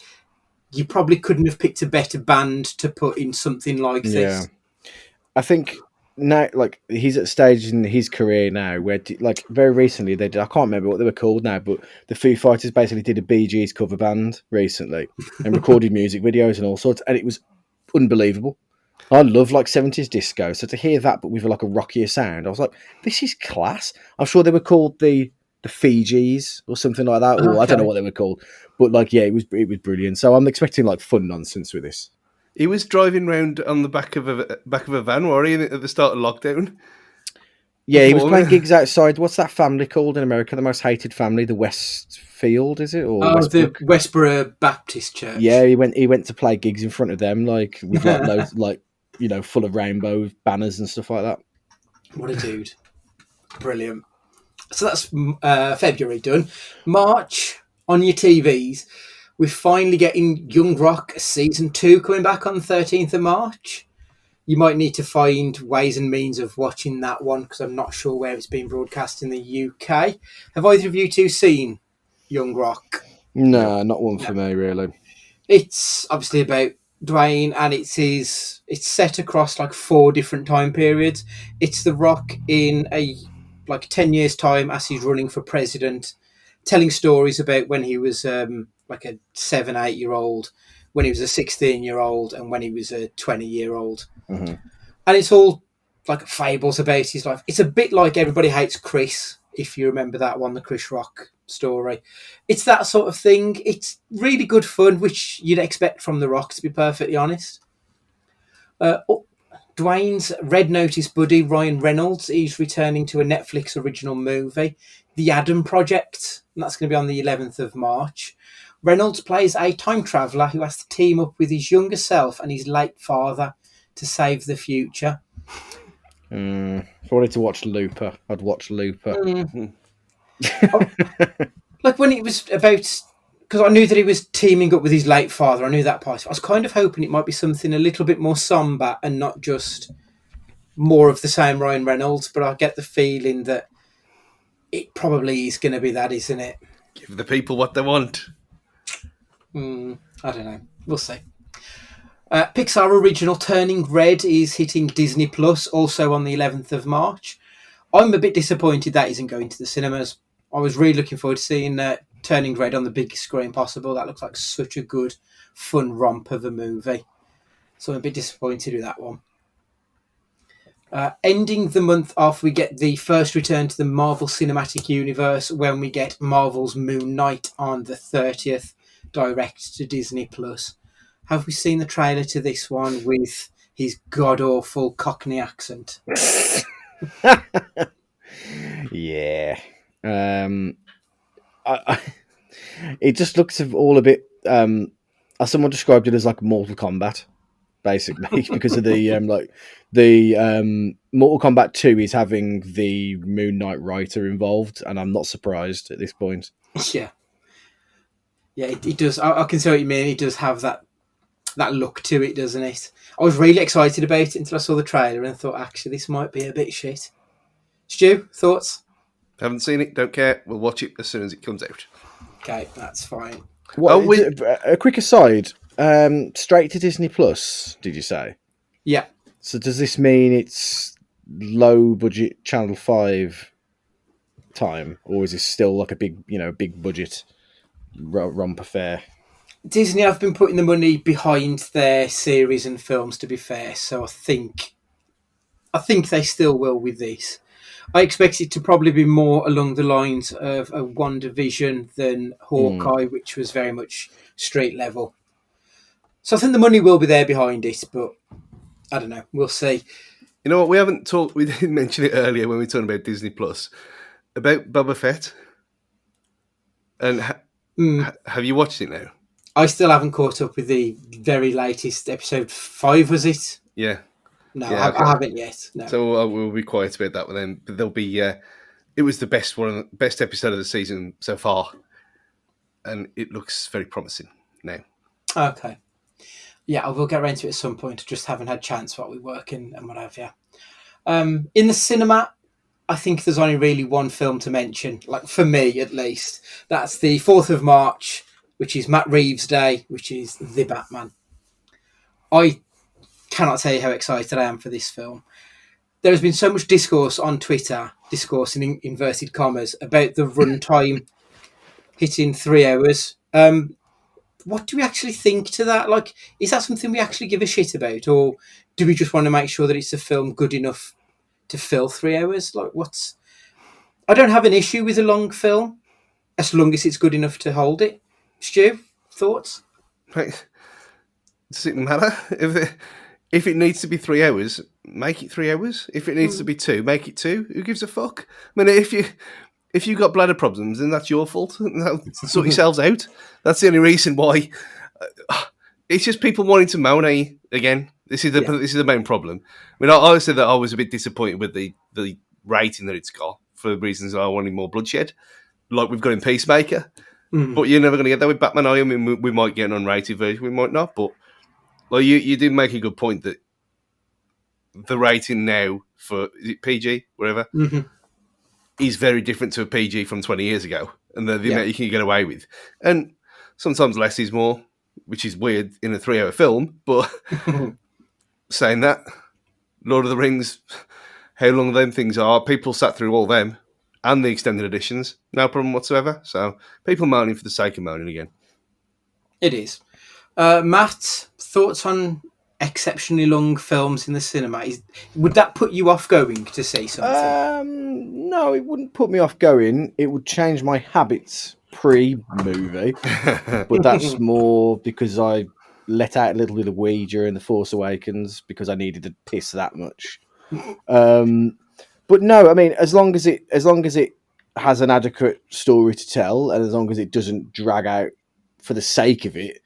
you probably couldn't have picked a better band to put in something like this. I think now, like, he's at a stage in his career now where, like, very recently I can't remember what they were called now, but the Foo Fighters basically did a Bee Gees cover band recently and recorded music videos and all sorts, and it was unbelievable. I love like 70s disco, so to hear that but with like a rockier sound, I was like, this is class. I'm sure they were called the Fijis or something like that, or I don't know what they were called, but like, yeah, it was brilliant. So I'm expecting like fun nonsense with this. He was driving around on the back of a van, were he, at the start of lockdown? Yeah, he was playing gigs outside. What's that family called in America? The most hated family, the Westfield, is it? Or the Westboro Baptist Church. Yeah, he went to play gigs in front of them, like with like loads, like, you know, full of rainbow banners and stuff like that. What a dude! Brilliant. So that's February done. March on your TVs. We're finally getting Young Rock Season 2 coming back on the 13th of March. You might need to find ways and means of watching that one because I'm not sure where it's being broadcast in the UK. Have either of you two seen Young Rock? No, not one for me, really. It's obviously about Dwayne, and it's set across like 4 different time periods. It's The Rock in a 10 years time as he's running for president, telling stories about when he was like a 7-8-year-old, when he was a 16-year-old, and when he was a 20-year-old. Mm-hmm. And it's all like fables about his life. It's a bit like Everybody Hates Chris, if you remember that one, the Chris Rock story. It's that sort of thing. It's really good fun, which you'd expect from The Rock, to be perfectly honest. Dwayne's Red Notice buddy, Ryan Reynolds, is returning to a Netflix original movie, The Adam Project, and that's going to be on the 11th of March. Reynolds plays a time traveller who has to team up with his younger self and his late father to save the future. If I wanted to watch Looper, I'd watch Looper. Like when it was about... Because I knew that he was teaming up with his late father. I knew that part. I was kind of hoping it might be something a little bit more somber and not just more of the same Ryan Reynolds. But I get the feeling that it probably is going to be that, isn't it? Give the people what they want. I don't know. We'll see. Pixar original Turning Red is hitting Disney Plus also on the 11th of March. I'm a bit disappointed that isn't going to the cinemas. I was really looking forward to seeing Turning Red on the biggest screen possible. That looks like such a good, fun romp of a movie. So I'm a bit disappointed with that one. Ending the month off, we get the first return to the Marvel Cinematic Universe when we get Marvel's Moon Knight on the 30th, direct to Disney+. Have we seen the trailer to this one with his god-awful Cockney accent? Yeah. It just looks all a bit... someone described it as like Mortal Kombat, basically, because of the Mortal Kombat 2 is having the Moon Knight writer involved, and I'm not surprised at this point. Yeah, it does. I can see what you mean. It does have that look to it, doesn't it? I was really excited about it until I saw the trailer and thought, actually, this might be a bit shit. Stu, thoughts? Haven't seen it, don't care. We'll watch it as soon as it comes out. Okay, that's fine. A quick aside, straight to Disney Plus, did you say? Yeah. So does this mean it's low budget Channel 5 time, or is this still like a big budget romp affair? Disney have been putting the money behind their series and films, to be fair. So I think they still will with this. I expect it to probably be more along the lines of a WandaVision than Hawkeye, which was very much street level. So I think the money will be there behind it, but I don't know. We'll see. You know what? We haven't talked. We didn't mention it earlier when we were talking about Disney Plus about Boba Fett. And have you watched it now? I still haven't caught up with the very latest episode 5, was it? Yeah. No, Yeah, okay. I haven't yet. No. So we'll be quiet about that one then. But there'll be. It was the best episode of the season so far, and it looks very promising now. Okay. Yeah, I will get around to it at some point. I just haven't had chance while we work and what have you. In the cinema, I think there's only really one film to mention, like for me at least. That's the 4th of March, which is Matt Reeves' Day, which is The Batman. I cannot tell you how excited I am for this film. There has been so much discourse on Twitter, discourse in inverted commas, about the runtime hitting 3 hours. What do we actually think to that? Like, is that something we actually give a shit about, or do we just want to make sure that it's a film good enough to fill 3 hours? Like, I don't have an issue with a long film, as long as it's good enough to hold it. Stu, thoughts? Right. Does it matter if it needs to be 3 hours? Make it 3 hours. If it needs to be 2, make it 2. Who gives a fuck? I mean, if you've got bladder problems, then that's your fault. Sort yourselves out. That's the only reason why. It's just people wanting to moan again. This is the main problem. I mean, I said that I was a bit disappointed with the rating that it's got for reasons I wanted more bloodshed, like we've got in Peacemaker. But you're never going to get that with Batman. I mean, we might get an unrated version, we might not. But well, you did make a good point that the rating now for is it PG, whatever. Is very different to a PG from 20 years ago, and the amount you can get away with. And sometimes less is more, which is weird in a 3-hour film, but saying that, Lord of the Rings, how long them things are, people sat through all them, and the extended editions, no problem whatsoever. So people moaning for the sake of moaning again. It is. Matt, thoughts on exceptionally long films in the cinema? Would that put you off going to see something? No, it wouldn't put me off going. It would change my habits pre-movie, but that's more because I let out a little bit of wee during The Force Awakens because I needed to piss that much. But no, I mean, as long as it has an adequate story to tell, and as long as it doesn't drag out for the sake of it,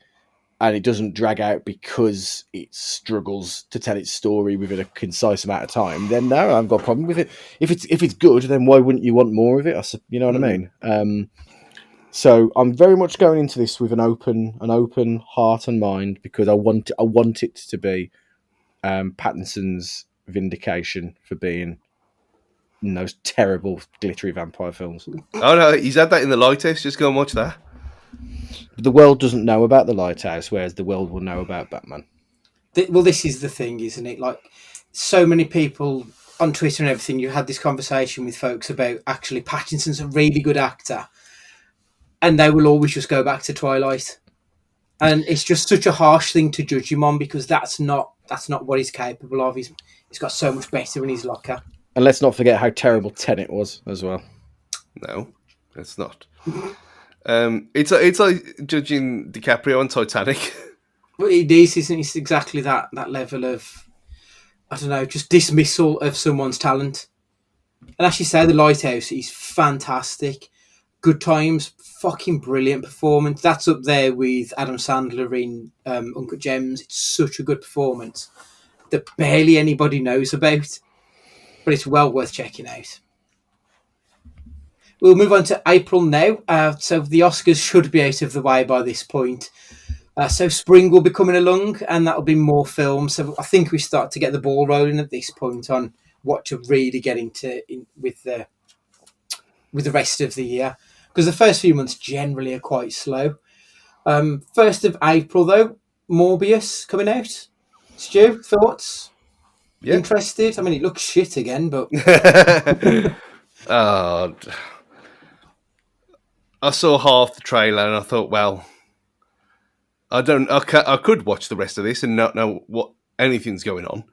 and it doesn't drag out because it struggles to tell its story within a concise amount of time, then no, I haven't got a problem with it. If it's good, then why wouldn't you want more of it? You know what I mean? So I'm very much going into this with an open heart and mind because I want it to be Pattinson's vindication for being in those terrible glittery vampire films. Oh no, he's had that in The Lighthouse. Just go and watch that. But the world doesn't know about The Lighthouse, whereas the world will know about Batman. Well, this is the thing, isn't it? Like, so many people on Twitter and everything, you had this conversation with folks about actually Pattinson's a really good actor, and they will always just go back to Twilight. And it's just such a harsh thing to judge him on because that's not what he's capable of. He's got so much better in his locker. And let's not forget how terrible Tenet was as well. No, it's not. It's like judging DiCaprio on Titanic. But it is, isn't it? It's exactly that level of, I don't know, just dismissal of someone's talent. And as you say, The Lighthouse is fantastic. Good Times, fucking brilliant performance. That's up there with Adam Sandler in Uncut Gems. It's such a good performance that barely anybody knows about. But it's well worth checking out. We'll move on to April now. So the Oscars should be out of the way by this point. So spring will be coming along and that'll be more films. So I think we start to get the ball rolling at this point on what to really get into with the rest of the year. Because the first few months generally are quite slow. 1st of April, though, Morbius coming out. Stu, thoughts? Yeah. Interested? I mean, it looks shit again, but... I saw half the trailer and I thought, well, I could watch the rest of this and not know what anything's going on.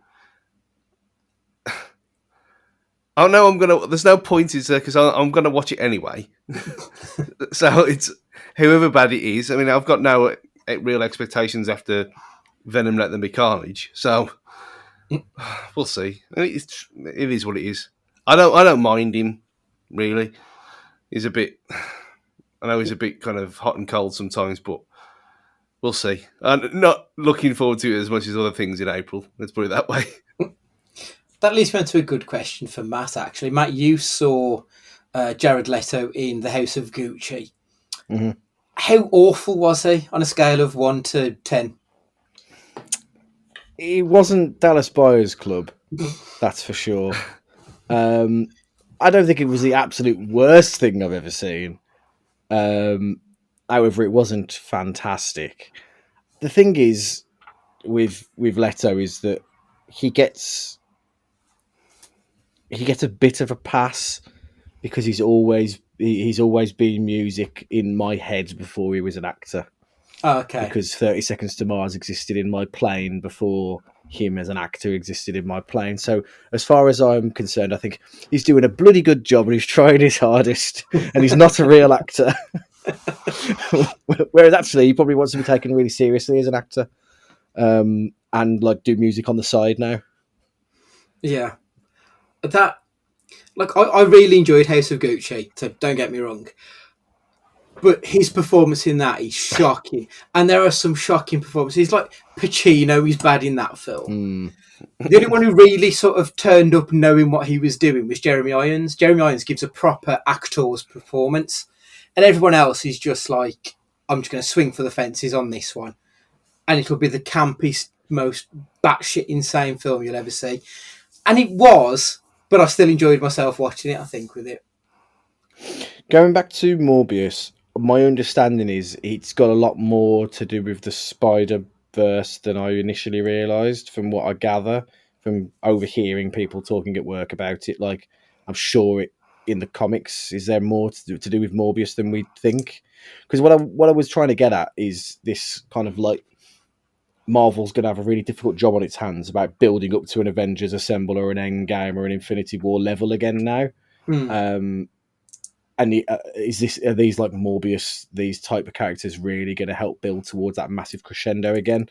Oh no, there's no point is there because I'm gonna watch it anyway. So it's whoever bad it is. I mean, I've got no real expectations after Venom Let Them Be Carnage. So we'll see. I mean, it is what it is. I don't mind him really. He's a bit. I know he's a bit kind of hot and cold sometimes, but we'll see. I'm not looking forward to it as much as other things in April. Let's put it that way. That leads me on to a good question for Matt, actually. Matt, you saw Jared Leto in The House of Gucci. Mm-hmm. How awful was he on a scale of 1 to 10? He wasn't Dallas Buyers Club, that's for sure. I don't think it was the absolute worst thing I've ever seen. However, it wasn't fantastic. The thing is with Leto is that he gets a bit of a pass because he's always been music in my head before he was an actor. Oh, okay. Because 30 Seconds to Mars existed in my plane before him as an actor existed in my plane. So as far as I'm concerned, I think he's doing a bloody good job and he's trying his hardest and he's not a real actor. Whereas actually he probably wants to be taken really seriously as an actor and like do music on the side now. Yeah. I really enjoyed House of Gucci, so don't get me wrong. But his performance in that is shocking. And there are some shocking performances. Like Pacino, he's bad in that film. The only one who really sort of turned up knowing what he was doing was Jeremy Irons. Jeremy Irons gives a proper actor's performance. And everyone else is just like, I'm just going to swing for the fences on this one. And it'll be the campiest, most batshit insane film you'll ever see. And it was, but I still enjoyed myself watching it, I think, with it. Going back to Morbius, my understanding is it's got a lot more to do with the Spider-Verse than I initially realised, from what I gather, from overhearing people talking at work about it. Like, I'm sure in the comics, is there more to do with Morbius than we think? Because what I was trying to get at is this kind of like, Marvel's going to have a really difficult job on its hands about building up to an Avengers Assemble or an Endgame or an Infinity War level again now. And are these like Morbius, these type of characters really going to help build towards that massive crescendo again?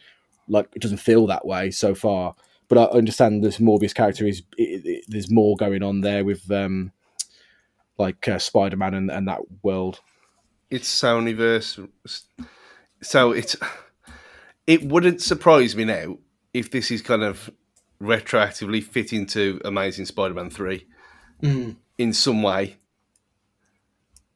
Like, it doesn't feel that way so far, but I understand this Morbius character there's more going on there with Spider-Man and that world. It's Sonyverse, so it wouldn't surprise me now if this is kind of retroactively fit into Amazing Spider-Man 3 in some way.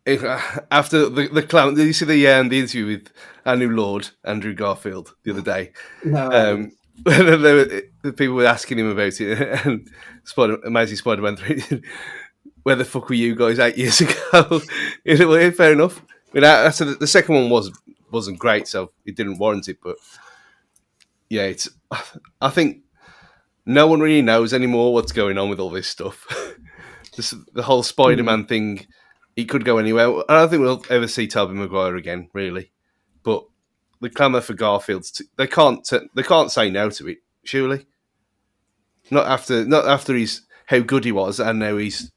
After the clown, did you see the interview with our new Lord Andrew Garfield the other day? No. The people were asking him about it, and Amazing Spider-Man 3. Where the fuck were you guys 8 years ago? Well, fair enough. I mean, so the second one wasn't great, so it didn't warrant it. But yeah, I think no one really knows anymore what's going on with all this stuff. The whole Spider-Man thing. He could go anywhere. I don't think we'll ever see Tobey Maguire again, really. But the clamour for Garfield's, they can't say no to it, surely. Not after he's how good he was, and now he's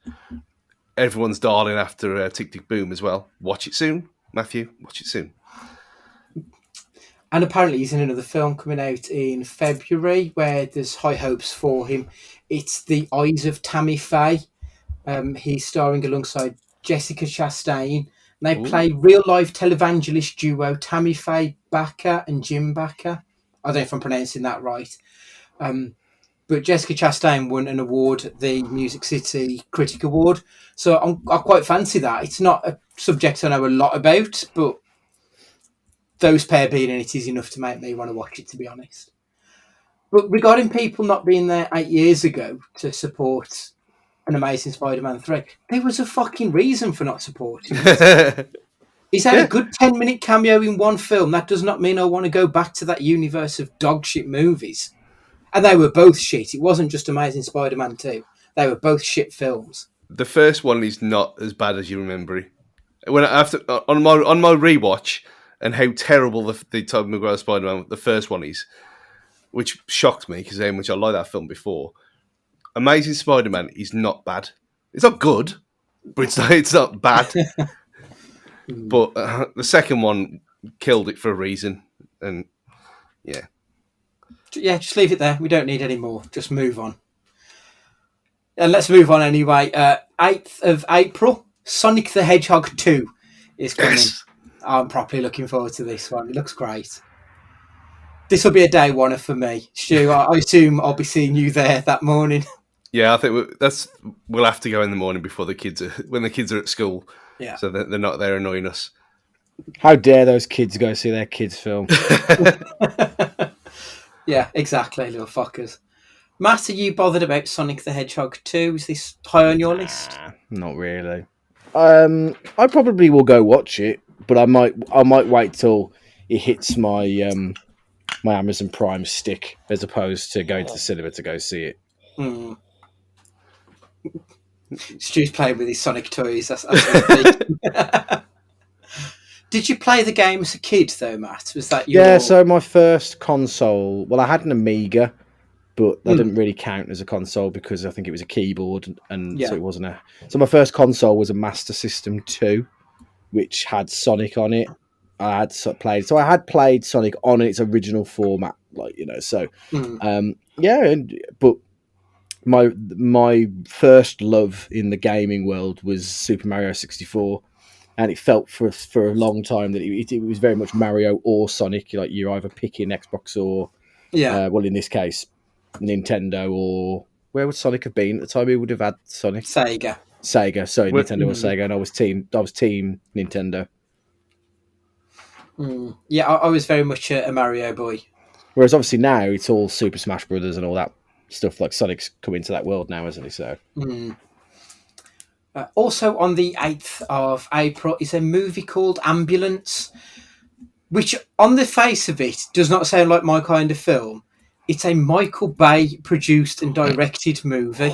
everyone's darling after Tick Tick Boom as well. Watch it soon, Matthew. Watch it soon. And apparently he's in another film coming out in February where there's high hopes for him. It's The Eyes of Tammy Faye. He's starring alongside Jessica Chastain. And they play real-life televangelist duo Tammy Faye Bakker and Jim Bakker. I don't know if I'm pronouncing that right. But Jessica Chastain won an award at the Music City Critic Award. So I quite fancy that. It's not a subject I know a lot about, but those pair being in it is enough to make me want to watch it, to be honest. But regarding people not being there 8 years ago to support an Amazing Spider-Man 3, there was a fucking reason for not supporting it. He's had a good 10-minute cameo in one film. That does not mean I want to go back to that universe of dog shit movies. And they were both shit. It wasn't just Amazing Spider-Man 2. They were both shit films. The first one is not as bad as you remember it. On my rewatch, and how terrible the Tobey Maguire Spider-Man, the first one, is, which shocked me because how much I liked that film before. Amazing Spider-Man is not bad. It's not good, but it's not bad. But the second one killed it for a reason, and yeah, just leave it there. We don't need any more. Just move on. And let's move on anyway. 8th of April, Sonic the Hedgehog 2 is coming. Yes. I'm properly looking forward to this one. It looks great. This will be a day oneer for me. Stu, I assume I'll be seeing you there that morning. Yeah, I think we'll have to go in the morning before when the kids are at school. Yeah. So they're not there annoying us. How dare those kids go see their kids' film? Yeah, exactly, little fuckers. Matt, are you bothered about Sonic the Hedgehog 2? Is this high on your list? Not really. I probably will go watch it, but I might wait till it hits my my Amazon Prime stick as opposed to going to the cinema to go see it. Mm. Stu's playing with his Sonic toys. That's Did you play the game as a kid, though, Matt? Was that your... Yeah, so my first console... Well, I had an Amiga, but that didn't really count as a console because I think it was a keyboard, and so it wasn't a... So my first console was a Master System 2, which had Sonic on it. I had played Sonic on its original format, but my first love in the gaming world was Super Mario 64, and it felt for a long time that it was very much Mario or Sonic. Like you're either picking Xbox or well, in this case, Nintendo, or where would Sonic have been at the time? He would have had Sonic. Sega. Sorry, Nintendo or Sega, and I was team Nintendo. Yeah, I was very much a Mario boy. Whereas obviously now it's all Super Smash Brothers and all that stuff. Like Sonic's come into that world now, hasn't he? So. Also on the 8th of April is a movie called Ambulance, which on the face of it does not sound like my kind of film. It's a Michael Bay produced and directed movie.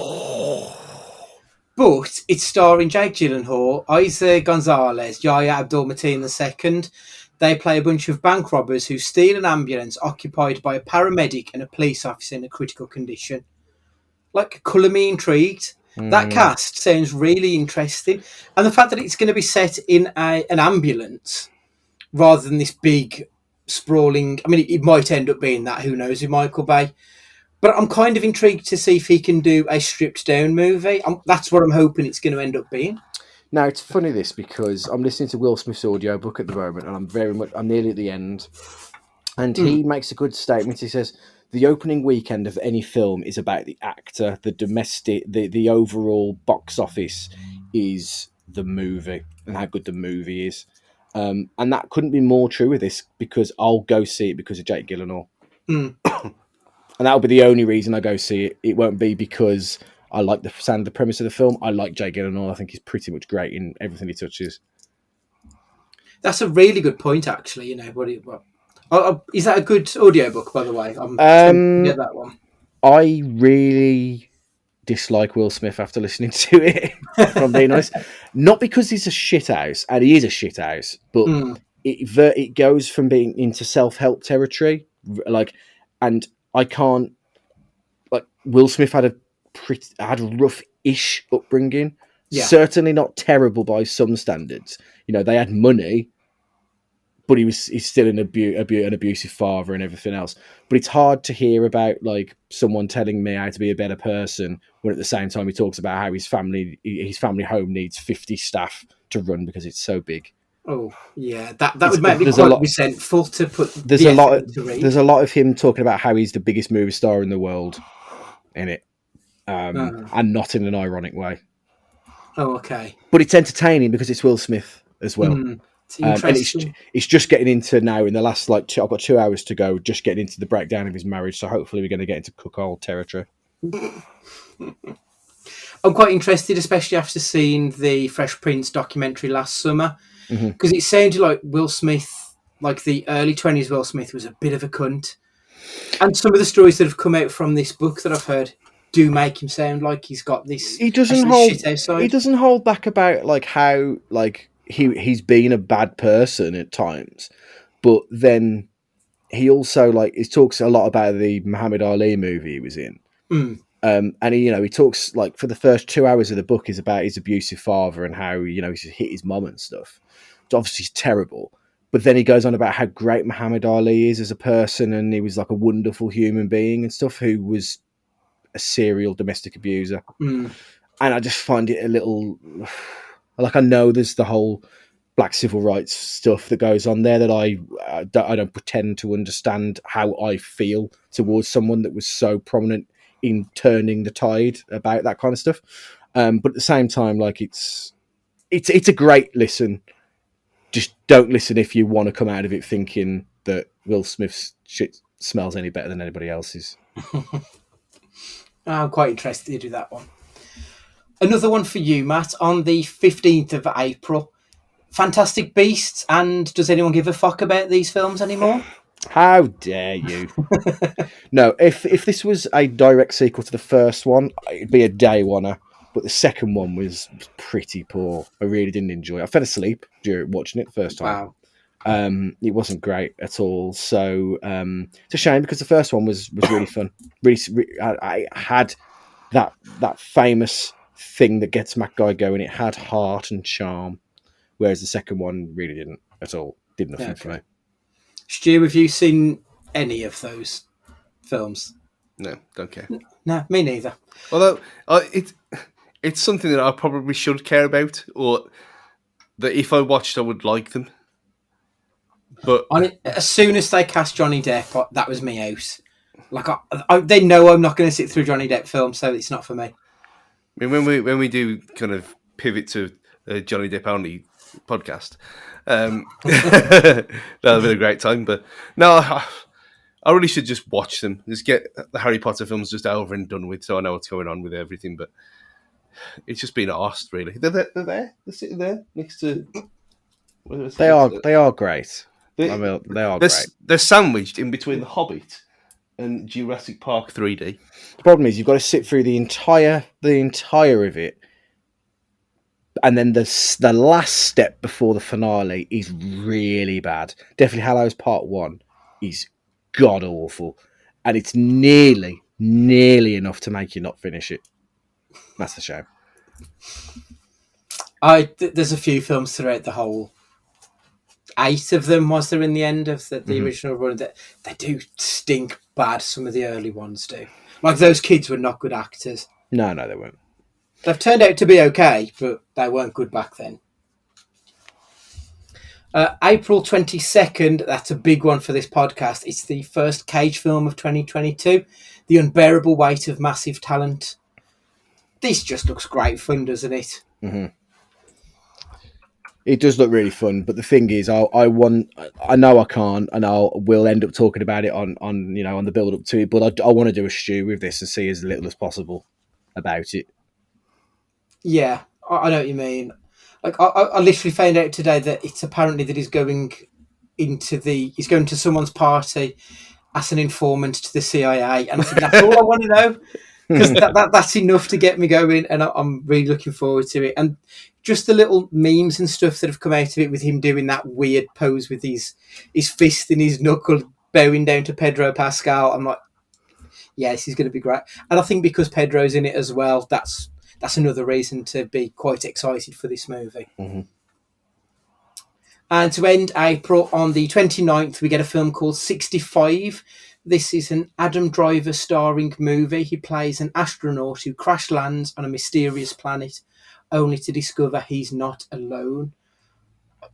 But it's starring Jake Gyllenhaal, Isa Gonzalez, Yahya Abdul-Mateen II. They play a bunch of bank robbers who steal an ambulance occupied by a paramedic and a police officer in a critical condition. Like, colour me intrigued. That cast sounds really interesting. And the fact that it's going to be set in an ambulance rather than this big, sprawling... I mean, it might end up being that, who knows, with Michael Bay. But I'm kind of intrigued to see if he can do a stripped-down movie. That's what I'm hoping it's going to end up being. Now, it's funny this, because I'm listening to Will Smith's audiobook at the moment, and I'm nearly at the end. And he makes a good statement. He says, the opening weekend of any film is about the actor, the domestic, the overall box office is the movie and how good the movie is. And that couldn't be more true with this, because I'll go see it because of Jake Gyllenhaal. And that'll be the only reason I go see it. It won't be because I like the sound of the premise of the film. I like Jake Gyllenhaal. I think he's pretty much great in everything he touches. That's a really good point, actually. Is that a good audiobook, by the way? I'm get that one. I really dislike Will Smith after listening to it, if I'm being honest. Not because he's a shithouse, and he is a shithouse, but it goes from being into self-help territory. And I can't... Will Smith had a rough-ish upbringing. Yeah. Certainly not terrible by some standards. They had money, but he's still an abusive father and everything else. But it's hard to hear about someone telling me how to be a better person when at the same time he talks about how his family home needs 50 staff to run because it's so big. Oh yeah, that would make me quite resentful to put. There's a lot of him talking about how he's the biggest movie star in the world in it, and not in an ironic way. Oh, okay. But it's entertaining because it's Will Smith as well. And it's just getting into now in the last I've got 2 hours to go, just getting into the breakdown of his marriage. So hopefully we're going to get into cuckold territory. I'm quite interested, especially after seeing the Fresh Prince documentary last summer, because it sounded like Will Smith, like the early 20s Will Smith, was a bit of a cunt. And some of the stories that have come out from this book that I've heard do make him sound like he's got this. He doesn't hold back about how he's been a bad person at times, but then he also like he talks a lot about the Muhammad Ali movie he was in. And he talks like for the first 2 hours of the book is about his abusive father and how he's hit his mum and stuff. It's obviously terrible, but then he goes on about how great Muhammad Ali is as a person, and he was like a wonderful human being and stuff who was a serial domestic abuser. And I just find it a little like I know there's the whole black civil rights stuff that goes on there that I don't pretend to understand how I feel towards someone that was so prominent in turning the tide about that kind of stuff. But at the same time, like it's a great listen. Just don't listen if you want to come out of it thinking that Will Smith's shit smells any better than anybody else's. I'm quite interested to do that one. Another one for you, Matt, on the 15th of April. Fantastic Beasts, and does anyone give a fuck about these films anymore? How dare you? No, if this was a direct sequel to the first one, it'd be a day oneer. But the second one was pretty poor. I really didn't enjoy it. I fell asleep during watching it the first time. Wow. It wasn't great at all. So it's a shame because the first one was really fun. I had that famous thing that gets Mac Guy going. It had heart and charm, whereas the second one really didn't at all. Did nothing for me. Stu, have you seen any of those films? No, don't care. No, me neither. Although it's something that I probably should care about, or that if I watched, I would like them. But as soon as they cast Johnny Depp, that was me out. Like they know I'm not going to sit through Johnny Depp films, so it's not for me. I mean, when we do kind of pivot to a Johnny Depp only podcast, that'll be a great time. But no, I really should just watch them. Just get the Harry Potter films just over and done with, so I know what's going on with everything. But it's just been arsed, really. They're there. They're sitting there next to. They are great. They are great. They're sandwiched in between The Hobbit and Jurassic Park 3D. The problem is you've got to sit through the entire of it, and then the last step before the finale is really bad. Deathly Hallows Part 1 is god awful, and it's nearly enough to make you not finish it. That's the shame. There's a few films throughout the whole 8 of them was there in the end of the original run that they do stink bad. Some of the early ones do. Like those kids were not good actors. No, they weren't. They've turned out to be okay, but they weren't good back then. April 22nd, that's a big one for this podcast. It's the first Cage film of 2022, The Unbearable Weight of Massive Talent. This just looks great fun, doesn't it? Mm-hmm. It does look really fun, but the thing is, I know I can't, and we'll end up talking about it on the build up to it. But I want to do a stew with this and see as little as possible about it. Yeah, I know what you mean. Like I literally found out today that it's apparently that he's going to someone's party as an informant to the CIA, and I think that's all I want to know. Because that's enough to get me going, and I'm really looking forward to it. And just the little memes and stuff that have come out of it with him doing that weird pose with his fist in his knuckle, bowing down to Pedro Pascal. I'm like, yeah, this is going to be great. And I think because Pedro's in it as well, that's another reason to be quite excited for this movie. Mm-hmm. And to end April, on the 29th, we get a film called 65. This is an Adam Driver starring movie. He plays an astronaut who crash lands on a mysterious planet, only to discover he's not alone.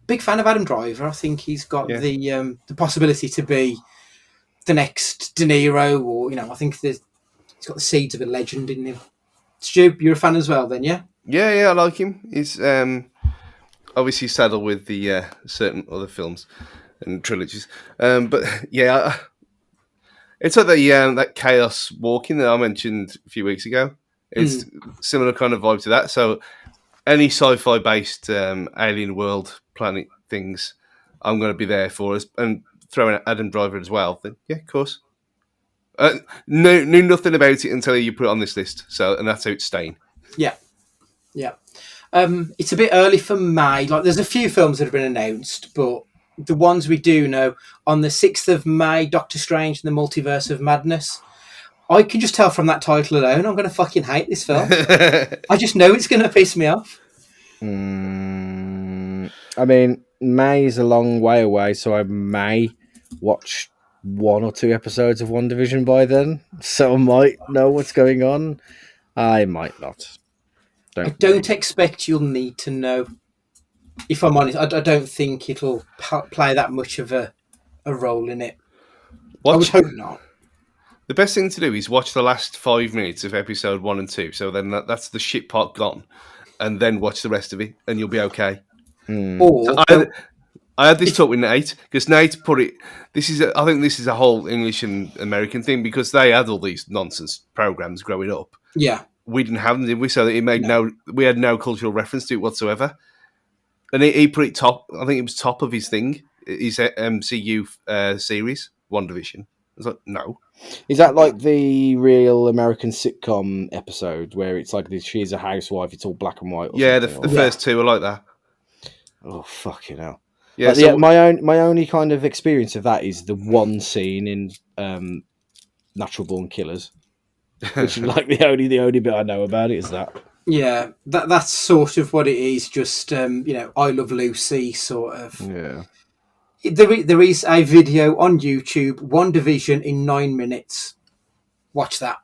Big fan of Adam Driver. I think he's got the possibility to be the next De Niro, or I think he's got the seeds of a legend in him. Stu, you're a fan as well, then, yeah? Yeah, I like him. He's obviously saddled with the certain other films and trilogies, but yeah. It's like that Chaos Walking that I mentioned a few weeks ago. It's similar kind of vibe to that. So any sci-fi based alien world planet things, I'm going to be there for us. And throwing Adam Driver as well. Then yeah, of course. Knew nothing about it until you put it on this list. And that's how it's staying. Yeah. It's a bit early for May. Like, there's a few films that have been announced, but the ones we do know, on the 6th of May, Doctor Strange and the Multiverse of Madness. I can just tell from that title alone, I'm going to fucking hate this film. I just know it's going to piss me off. I mean, May is a long way away, so I may watch 1 or 2 episodes of WandaVision by then. So I might know what's going on. I might not. I don't expect you'll need to know. If I'm honest, I don't think it'll play that much of a role in it. I would hope not. The best thing to do is watch the last 5 minutes of episode 1 and 2. So then that's the shit part gone, and then watch the rest of it, and you'll be okay. Or So I had this talk with Nate because Nate put it. I think this is a whole English and American thing because they had all these nonsense programs growing up. Yeah, we didn't have them, did we? So that it made we had no cultural reference to it whatsoever. And he put it top. I think it was top of his thing. His MCU series, WandaVision. I was like, no. Is that like the real American sitcom episode where it's like she's a housewife, it's all black and white? Yeah, the first 2 are like that. Oh, fucking hell. Yeah, my only kind of experience of that is the one scene in Natural Born Killers, which is like the only bit I know about it is that. Yeah, that's sort of what it is. Just I Love Lucy sort of. Yeah. There is a video on YouTube, WandaVision in 9 minutes. Watch that.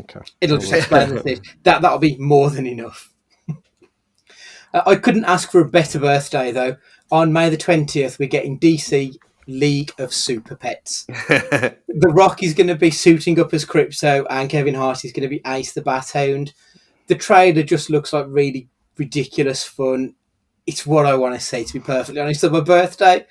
Okay. It'll just explain the thing. That'll be more than enough. I couldn't ask for a better birthday though. On May the 20th, we're getting DC League of Super Pets. The Rock is going to be suiting up as Crypto, and Kevin Hart is going to be Ace the Bat Hound. The trailer just looks like really ridiculous fun. It's what I want to say, to be perfectly honest, on my birthday.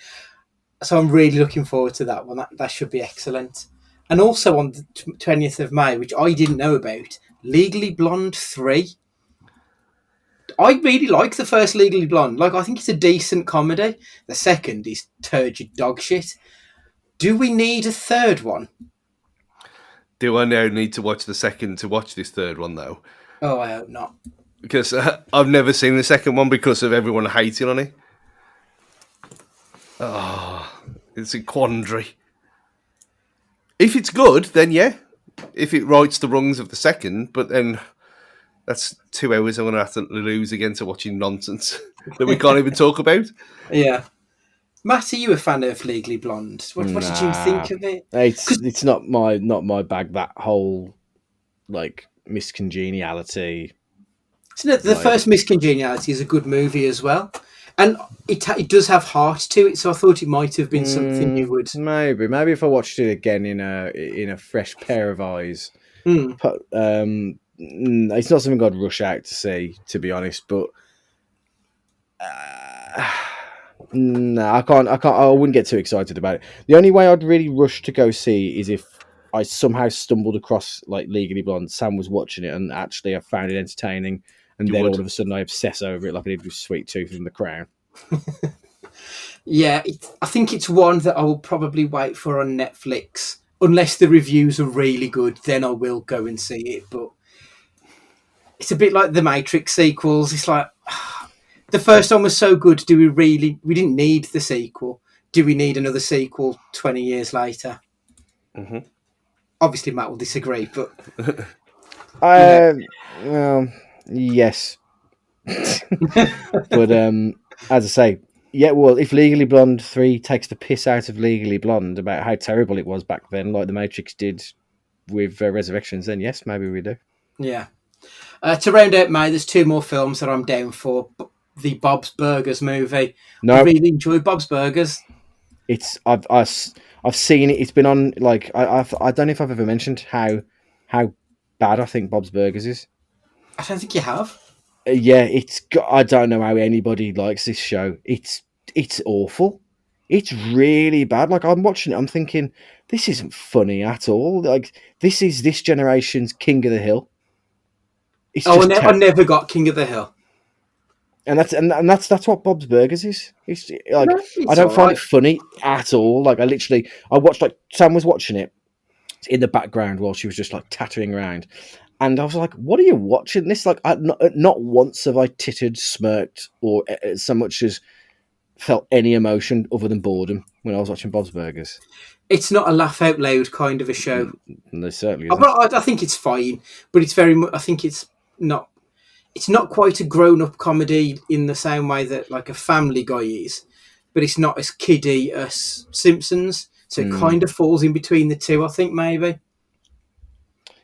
So I'm really looking forward to that one. That should be excellent. And also on the 20th of May, which I didn't know about, Legally Blonde 3. I really like the first Legally Blonde. Like, I think it's a decent comedy. The second is turgid dog shit. Do we need a third one? Do I now need to watch the second to watch this third one, though? Oh, I hope not. Because I've never seen the second one because of everyone hating on it. Oh, it's a quandary. If it's good, then yeah. If it rights the wrongs of the second, but then that's 2 hours I'm going to have to lose again to watching nonsense that we can't even talk about. Yeah. Matt, are you a fan of Legally Blonde? What did you think of it? It's not my bag, that whole like miscongeniality. So the first Miscongeniality is a good movie as well, and it does have heart to it. So I thought it might have been something you would maybe if I watched it again in a fresh pair of eyes. But, it's not something I'd rush out to see, to be honest. But no, I can't. I wouldn't get too excited about it. The only way I'd really rush to go see is if I somehow stumbled across like Legally Blonde. Sam was watching it, and actually I found it entertaining. And then all of a sudden I obsess over it like I did with Sweet Tooth and The Crown. Yeah, I think it's one that I will probably wait for on Netflix. Unless the reviews are really good, then I will go and see it. But it's a bit like the Matrix sequels. It's like, the first one was so good. We didn't need the sequel. Do we need another sequel 20 years later? Mm-hmm. Obviously, Matt will disagree, but... Yes. But as I say, yeah, well, if Legally Blonde 3 takes the piss out of Legally Blonde about how terrible it was back then, like The Matrix did with Resurrections, then yes, maybe we do. Yeah. To round out May, there's 2 more films that I'm down for. The Bob's Burgers movie. No, I really enjoy Bob's Burgers. I've seen it. It's been on, like, I don't know if I've ever mentioned how bad I think Bob's Burgers is. I don't think you have. Yeah, I don't know how anybody likes this show. It's awful. It's really bad. Like, I'm watching it, I'm thinking, this isn't funny at all. Like, this is this generation's King of the Hill. I never got King of the Hill. And that's what Bob's Burgers is. It's like, I don't find it funny at all. Like, I watched, like, Sam was watching it in the background while she was just like tattering around, And I was like, "What are you watching this?" Like, not once have I tittered, smirked, or so much as felt any emotion other than boredom when I was watching Bob's Burgers. It's not a laugh out loud kind of a show. And there certainly isn't. I think it's fine, but it's very much. I think it's not. It's not quite a grown-up comedy in the same way that like a Family Guy is, but it's not as kiddie as Simpsons. So it kind of falls in between the two. I think maybe.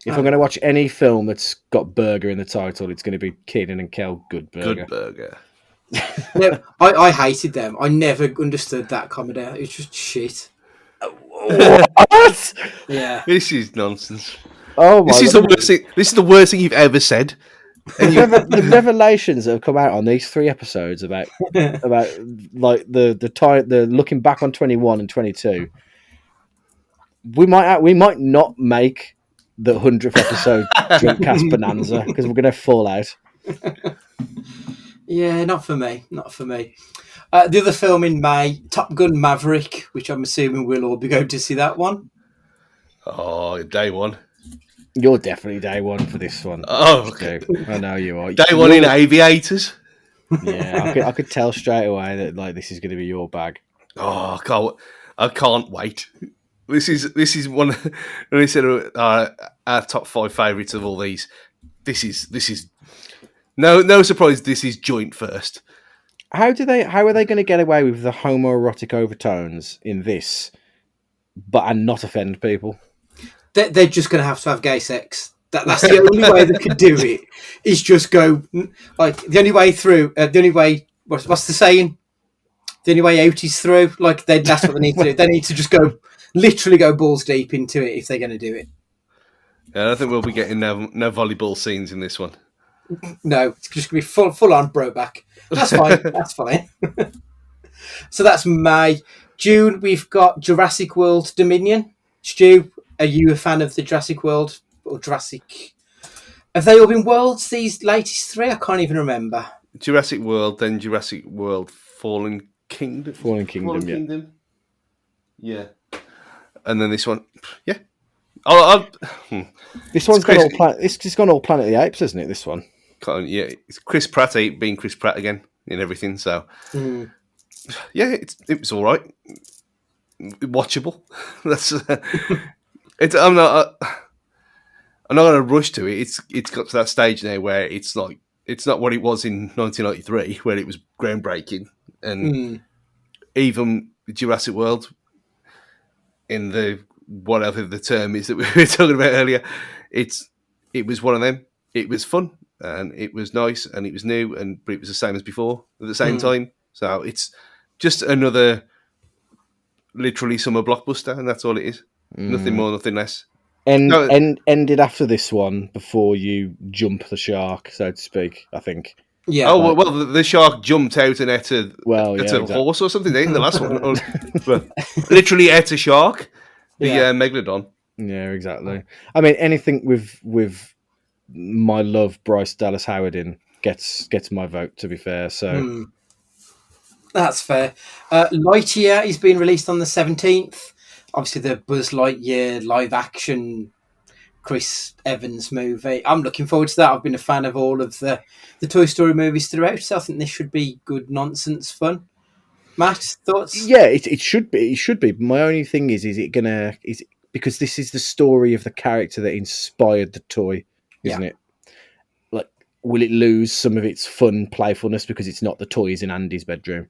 If I'm going to watch any film that's got burger in the title, it's going to be Keenan and Kel Good Burger. Good Burger. No, I hated them. I never understood that comedy. It's just shit. What? Yeah. This is nonsense. Oh my This is God. the worst thing. This is the worst thing you've ever said. The revelations that have come out on these 3 episodes about like the looking back on 21 and 22. We might not make the 100th episode Drinkcast Bonanza because we're going to fall out. Yeah, not for me. Not for me. The other film in May, Top Gun Maverick, which I'm assuming we'll all be going to see that one. Oh, day one. You're definitely day one for this one. Oh, okay. I know you are. Day one in Aviators. Yeah, I could tell straight away that like this is going to be your bag. Oh, I can't wait. This is one. When they said our top 5 favourites of all these, this is no surprise. This is joint first. How are they going to get away with the homoerotic overtones in this, and not offend people? They're just going to have gay sex. That's the only way they could do it. Is just go like the only way through. The only way. What's the saying? The only way out is through. Like that's what they need to do. They need to just literally go balls deep into it if they're going to do it. Yeah, I don't think we'll be getting no volleyball scenes in this one. No, it's just going to be full on broback. That's fine. That's fine. So that's May. June, we've got Jurassic World Dominion. Stu, are you a fan of the Jurassic World or Jurassic? Have they all been worlds, these latest 3? I can't even remember. Jurassic World, then Jurassic World Fallen Kingdom. Fallen Kingdom. Yeah. And then this one. Yeah. This one's it's gone all Planet of the Apes, isn't it? This one. Yeah, it's Chris Pratt being Chris Pratt again in everything. So, yeah, it was all right, watchable. That's I'm not going to rush to it. It's got to that stage now where it's not what it was in 1993, where it was groundbreaking, and even Jurassic World, in the whatever the term is that we were talking about earlier, it was one of them. It was fun. And it was nice, and it was new, but it was the same as before at the same time. So it's just another literally summer blockbuster, and that's all it is. Nothing more, nothing less. Ended after this one before you jump the shark, so to speak. I think. Yeah. Oh well, the shark jumped out and ate a horse or something. In the last one, literally ate a shark. The megalodon. Yeah, exactly. I mean, anything with my love Bryce Dallas Howard in gets my vote, to be fair. So that's fair. Lightyear is being released on the 17th. Obviously the Buzz Lightyear live action Chris Evans movie. I'm looking forward to that. I've been a fan of all of the Toy Story movies throughout, so I think this should be good nonsense fun. Matt, thoughts? Yeah, it should be. It should be. My only thing is because this is the story of the character that inspired the toy, isn't it? Like, will it lose some of its fun playfulness because it's not the toys in Andy's bedroom?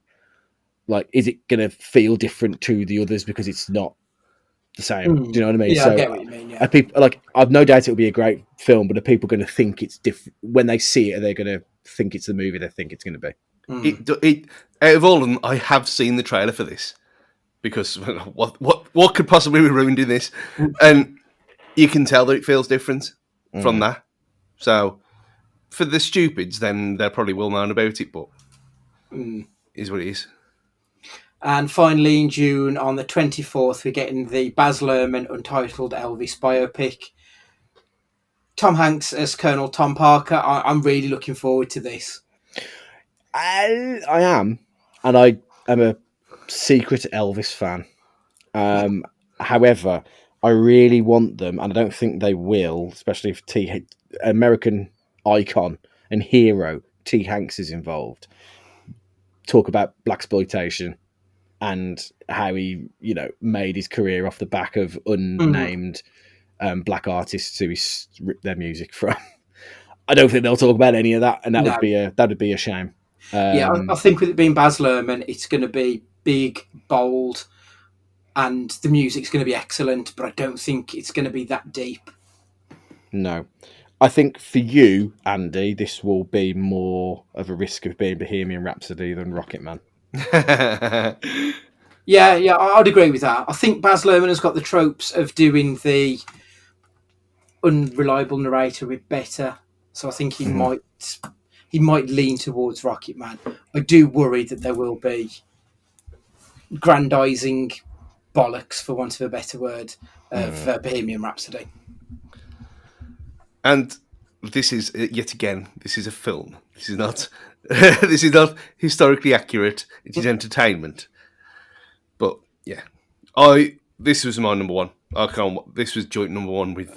Like, is it going to feel different to the others because it's not the same? Do you know what I mean? Yeah, I get what you mean. Yeah. I've no doubt it'll be a great film, but are people going to think it's different when they see it? Are they going to think it's the movie they think it's going to be? It out of all of them, I have seen the trailer for this because what could possibly be ruined in this, and you can tell that it feels different from that. So for the stupids, then they probably will moan about it, but is what it is. And finally, in June, on the 24th, we're getting the Baz Luhrmann Untitled Elvis biopic. Tom Hanks as Colonel Tom Parker. I'm really looking forward to this. I am, and I am a secret Elvis fan. However, I really want them, and I don't think they will, especially if American icon and hero T. Hanks is involved. Talk about blaxploitation and how he, made his career off the back of unnamed black artists who he ripped their music from. I don't think they'll talk about any of that, and that would be a shame. I think with it being Baz Luhrmann, it's going to be big, bold, and the music's going to be excellent. But I don't think it's going to be that deep. No, I think for you, Andy, this will be more of a risk of being Bohemian Rhapsody than Rocketman. Yeah, I'd agree with that. I think Baz Luhrmann has got the tropes of doing the unreliable narrator with better, so I think he might lean towards Rocketman. I do worry that there will be grandising bollocks, for want of a better word, of Bohemian Rhapsody. And this is yet again, this is a film. This is not this is not historically accurate. It is entertainment. But yeah, this was my number one. This was joint number one with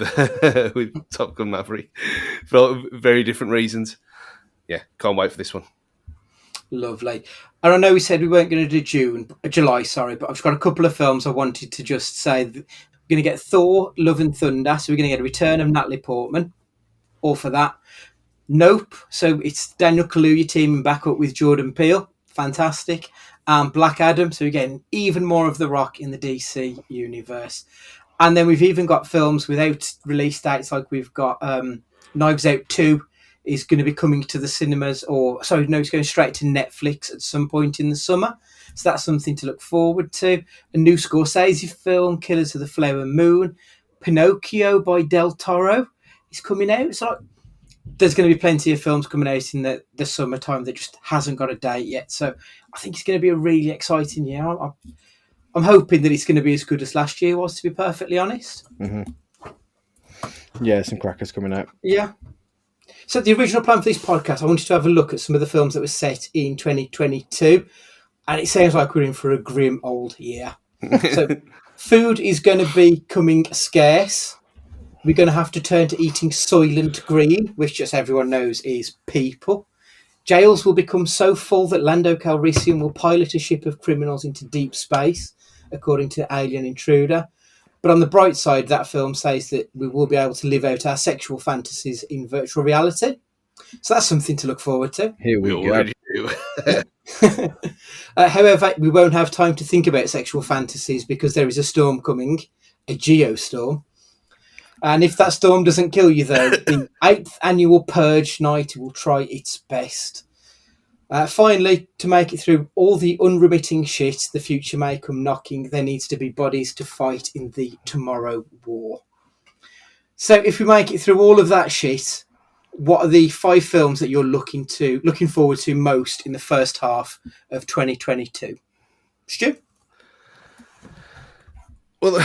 with Top Gun Maverick for very different reasons. Yeah, can't wait for this one. Lovely. And I know we said we weren't going to do July, but I've got a couple of films I wanted to just say. We're going to get Thor, Love and Thunder, so we're going to get a return of Natalie Portman. All for that. Nope. So it's Daniel Kaluuya teaming back up with Jordan Peele. Fantastic. Black Adam. So we're getting even more of The Rock in the DC universe. And then we've even got films without release dates, like we've got Knives Out 2 is going to be coming to the cinemas, it's going straight to Netflix at some point in the summer. So that's something to look forward to. A new Scorsese film, Killers of the Flower Moon. Pinocchio by Del Toro is coming out. So there's going to be plenty of films coming out in the summertime that just hasn't got a date yet. So I think it's going to be a really exciting year. I'm hoping that it's going to be as good as last year was, to be perfectly honest. Mm-hmm. Yeah, some crackers coming out. Yeah. So the original plan for this podcast, I wanted to have a look at some of the films that were set in 2022. And it sounds like we're in for a grim old year. So food is going to be becoming scarce. We're going to have to turn to eating Soylent Green, which just everyone knows is people. Jails will become so full that Lando Calrissian will pilot a ship of criminals into deep space, according to Alien Intruder. But on the bright side, that film says that we will be able to live out our sexual fantasies in virtual reality. So that's something to look forward to. Here we go. Do. However, we won't have time to think about sexual fantasies because there is a storm coming, a geostorm. And if that storm doesn't kill you, though, the 8th annual Purge Night will try its best. Finally, to make it through all the unremitting shit the future may come knocking, there needs to be bodies to fight in the Tomorrow War. So if we make it through all of that shit, what are the 5 films that you're looking forward to most in the first half of 2022? Stu? Well,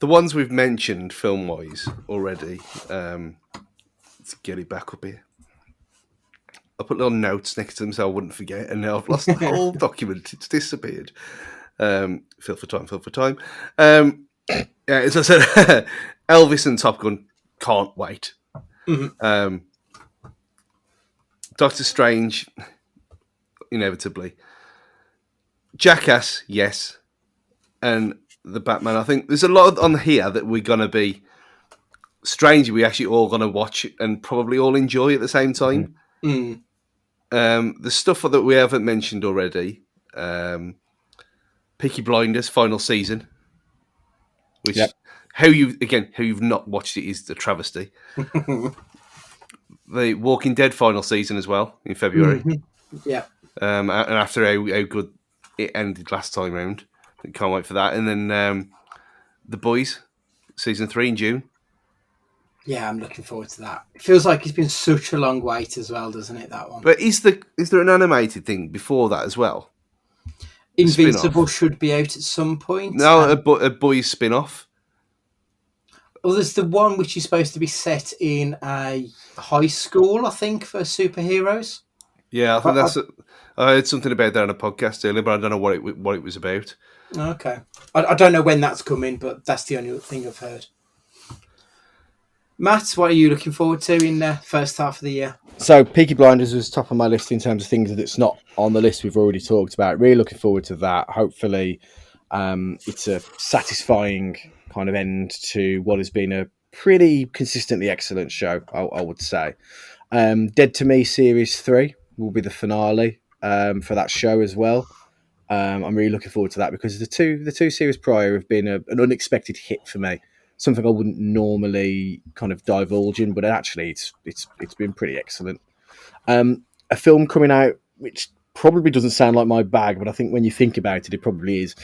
the ones we've mentioned film-wise already, let's get it back up here. I put little notes next to them so I wouldn't forget, and now I've lost the whole document. It's disappeared. Feel for time. Yeah, as I said, Elvis and Top Gun, can't wait. Mm-hmm. Doctor Strange, inevitably. Jackass, yes. And the Batman, I think there's a lot on here that we're going to be, strangely, we actually all going to watch and probably all enjoy at the same time. Mm. The stuff that we haven't mentioned already, Peaky Blinders final season, which how you've not watched it is a travesty. The Walking Dead final season as well in February. Mm-hmm. Yeah, and after how good it ended last time round, I can't wait for that. And then The Boys season 3 in June. Yeah, I'm looking forward to that. It feels like it's been such a long wait as well, doesn't it, that one? But is there an animated thing before that as well? Invincible should be out at some point. No, a Boys spin-off. Well, there's the one which is supposed to be set in a high school, I think, for superheroes. Yeah, I think I heard something about that on a podcast earlier, but I don't know what it was about. Okay. I don't know when that's coming, but that's the only thing I've heard. Matt, what are you looking forward to in the first half of the year? So Peaky Blinders was top of my list in terms of things that's not on the list we've already talked about. Really looking forward to that. Hopefully, it's a satisfying kind of end to what has been a pretty consistently excellent show, I would say. Dead to Me Series 3 will be the finale for that show as well. I'm really looking forward to that because the two series prior have been an unexpected hit for me. Something I wouldn't normally kind of divulge in, but actually it's been pretty excellent. A film coming out which probably doesn't sound like my bag, but I think when you think about it, it probably is.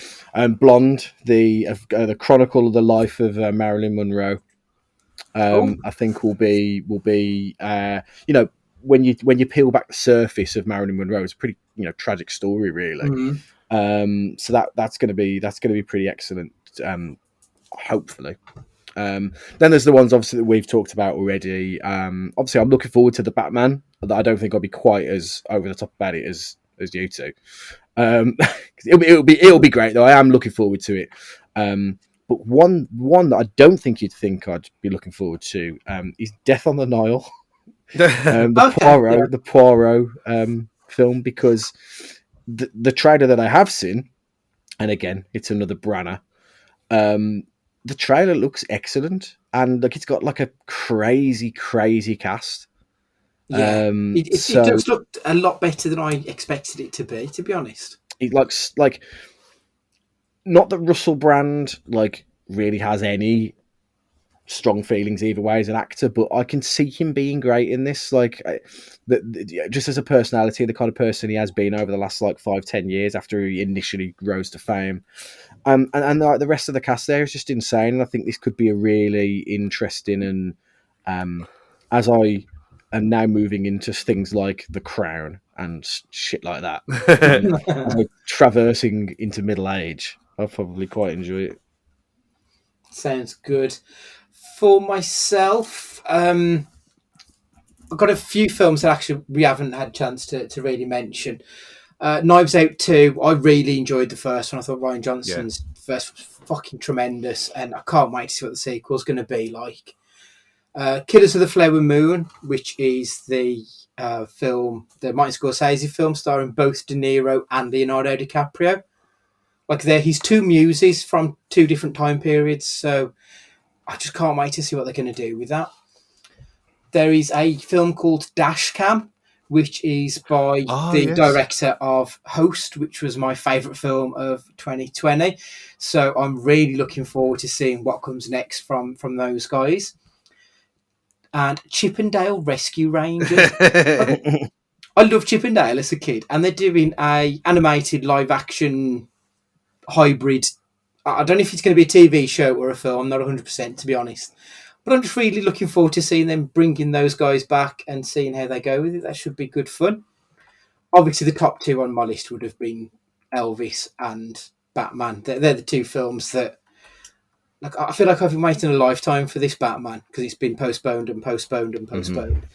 Blonde, the chronicle of the life of Marilyn Monroe. I think will be when you peel back the surface of Marilyn Monroe, it's a pretty tragic story, really. Mm-hmm. So that's going to be pretty excellent. Hopefully. Then there's the ones obviously that we've talked about already. Obviously, I'm looking forward to the Batman. That I don't think I'll be quite as over the top about it as you two. It'll be great though. I am looking forward to it. But one that I don't think you'd think I'd be looking forward to is Death on the Nile, the Poirot film, because the trailer that I have seen, and again, it's another Branagh. The trailer looks excellent, and it's got like a crazy cast. Yeah, it does look a lot better than I expected it to be honest. It looks like, not that Russell Brand really has any strong feelings either way as an actor, but I can see him being great in this. Just as a personality, the kind of person he has been over the last 5-10 years after he initially rose to fame. And the rest of the cast there is just insane. And I think this could be a really interesting and as I am now moving into things like The Crown and shit like that, traversing into middle age, I'll probably quite enjoy it. Sounds good. For myself, I've got a few films that actually we haven't had a chance to really mention. Knives Out 2, I really enjoyed the first one. I thought Ryan Johnson's first was fucking tremendous, and I can't wait to see what the sequel's going to be like. Killers of the Flower Moon, which is the film, the Martin Scorsese film starring both De Niro and Leonardo DiCaprio. They're his two muses from two different time periods, so I just can't wait to see what they're going to do with that. There is a film called Dashcam, which is by the director of Host, which was my favourite film of 2020. So I'm really looking forward to seeing what comes next from those guys. And Chippendale Rescue Rangers. I loved Chippendale as a kid, and they're doing a animated live action hybrid. I don't know if it's going to be a TV show or a film. I'm not 100% to be honest, but I'm just really looking forward to seeing them bringing those guys back and seeing how they go with it. That should be good fun. Obviously, the top two on my list would have been Elvis and Batman. They're the two films that, I feel like I've been waiting a lifetime for this Batman because it's been postponed and postponed and postponed,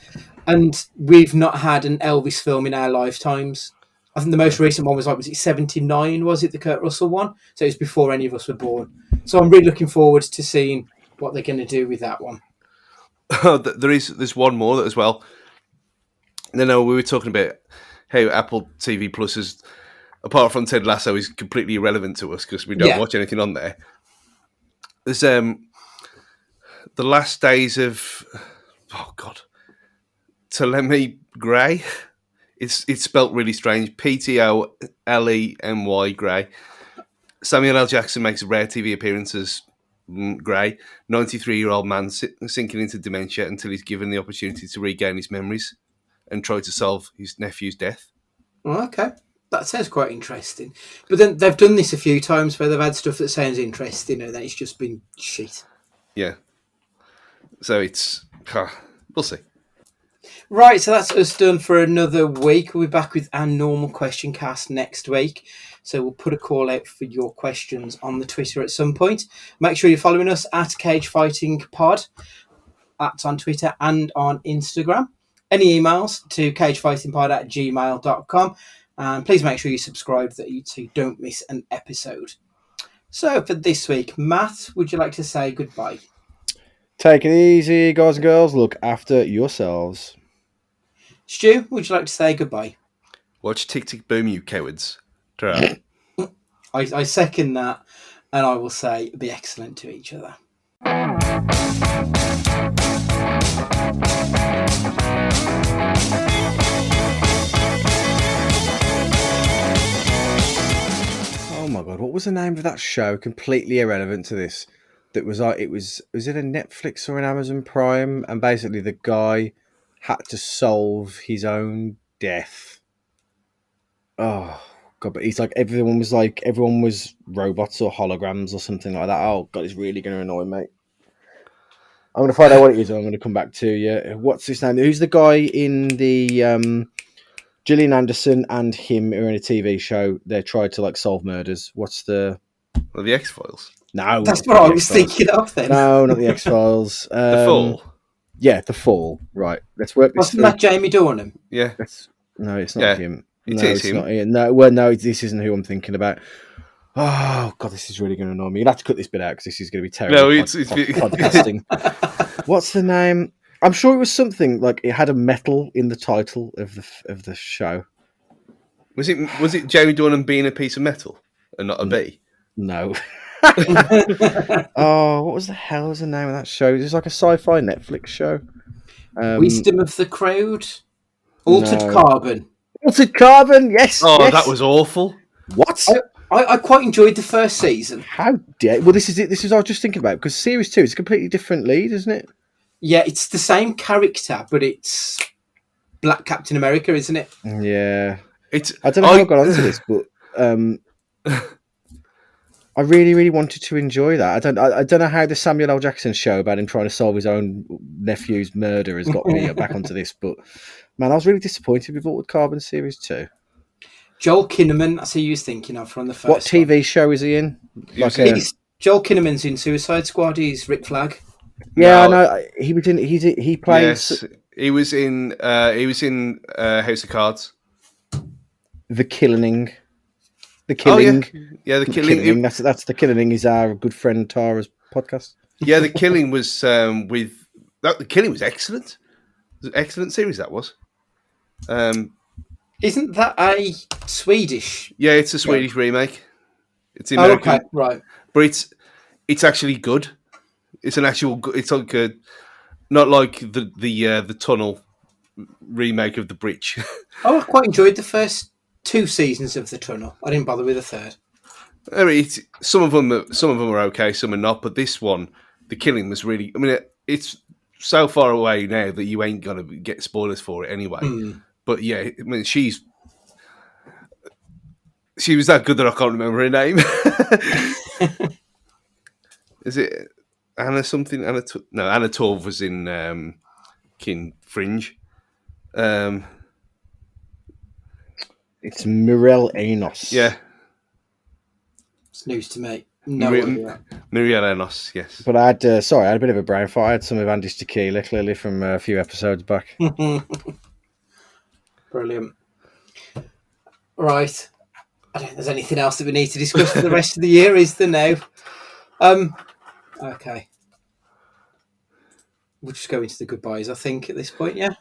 and we've not had an Elvis film in our lifetimes. I think the most recent one was it 79? Was it the Kurt Russell one? So it was before any of us were born. So I'm really looking forward to seeing what they're going to do with that one. There's one more as well. No, we were talking about how Apple TV Plus is, apart from Ted Lasso, is completely irrelevant to us because we don't watch anything on there. There's the last days of Ptolemy Gray. It's spelt really strange. Ptolemy Gray. Samuel L. Jackson makes a rare TV appearance as Gray, 93-year-old man sinking into dementia until he's given the opportunity to regain his memories and try to solve his nephew's death. Okay, that sounds quite interesting. But then they've done this a few times where they've had stuff that sounds interesting and then it's just been shit. Yeah. So we'll see. Right, so that's us done for another week. We'll be back with our normal question cast next week. So we'll put a call out for your questions on the Twitter at some point. Make sure you're following us at Cage Fighting Pod. That's on Twitter and on Instagram. Any emails to cagefightingpod@gmail.com. And please make sure you subscribe so you don't miss an episode. So for this week, Matt, would you like to say goodbye? Take it easy, guys and girls. Look after yourselves. Stu, would you like to say goodbye? Watch Tick Tick Boom, you cowards. Ta-ra. I second that, and I will say be excellent to each other. Oh my god, what was the name of that show? Completely irrelevant to this. That was like was it a Netflix or an Amazon Prime? And basically the guy had to solve his own death. Oh god, but he's like everyone was robots or holograms or something like that. Oh god, it's really gonna annoy me. I'm gonna find out what it is and I'm gonna come back to you. What's his name? Who's the guy in the Gillian Anderson and him are in a TV show. They tried to like solve murders. What's the Well, the X-Files. No, That's not what I the was X-Files. thinking of then. No, not the X-Files. The Fall. Yeah, The Fall. Right. Let's work this Wasn't through. that Jamie Dornan? Yeah. No, it's not Yeah, him. it No, is it's him. not Ian. No, well, no, this isn't who I'm thinking about. Oh god, this is really going to annoy me. You'll have to cut this bit out because this is going to be terrible. No, it's podcasting. What's the name? I'm sure it was something like it had a metal in the title of the show. Was it Jamie Dornan being a piece of metal and not a bee? No. Oh, what was the hell was the name of that show? It was like a sci-fi Netflix show. Wisdom of the Crowd? Altered no. Carbon. Altered Carbon, yes. Oh, yes. that was awful. What? I quite enjoyed the first season. How dare? Well, this is it. This is what I was just thinking about because series 2 is a completely different lead, isn't it? Yeah, it's the same character, but it's Black Captain America, isn't it? Yeah. It's. I don't know how I got onto this, but I really, really wanted to enjoy that. I don't know how the Samuel L. Jackson show about him trying to solve his own nephew's murder has got me back onto this. But man, I was really disappointed with Altered Carbon series 2. Joel Kinnaman, that's who you was thinking of from the first What TV show is he in? Joel Kinnaman's in Suicide Squad. He's Rick Flag. Yeah, No. I know. He was in. He plays Yes, he was in. House of Cards. The Killing. The Oh Killing. yeah, the The Killing. Killing. That's The Killing is our good friend Tara's podcast. Yeah, the Killing was with that. The Killing was excellent. It was an excellent series that was. Isn't that a Swedish? Yeah, it's a Swedish remake. It's Oh, American, okay, right. but it's actually good. It's an actual. It's like a, not like the tunnel remake of the bridge. Oh, I quite enjoyed the first 2 seasons of The Tunnel. I didn't bother with the third. I mean, some of them are okay, some are not. But this one, The Killing, was really. I mean, it's so far away now that you ain't gonna get spoilers for it anyway. But yeah, I mean, she was that good that I can't remember her name. Is it Anna something? Anna Torv was in King Fringe. It's Mirel Enos. Yeah, It's news to me. No idea. Muriel Enos. Yes. But I had a bit of a brain fart. I had some of Andy's tequila, clearly from a few episodes back. Brilliant. Right. I don't think there's anything else that we need to discuss for the rest of the year, is there now? Okay. We'll just go into the goodbyes, I think, at this point, yeah?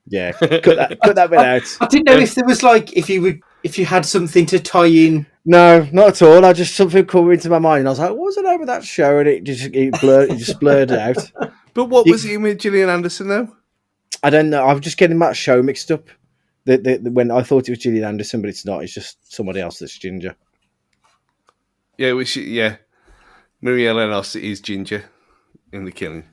Yeah, cut that bit out. I didn't know if there was like if you had something to tie in. No, not at all. I just something came into my mind, and I was like, "What was the name of that show?" And it just blurred it out. But what was it in with Gillian Anderson though? I don't know. I'm just getting that show mixed up. When I thought it was Gillian Anderson, but it's not. It's just somebody else that's Ginger. Yeah, Muriel Enos is Ginger in The Killing.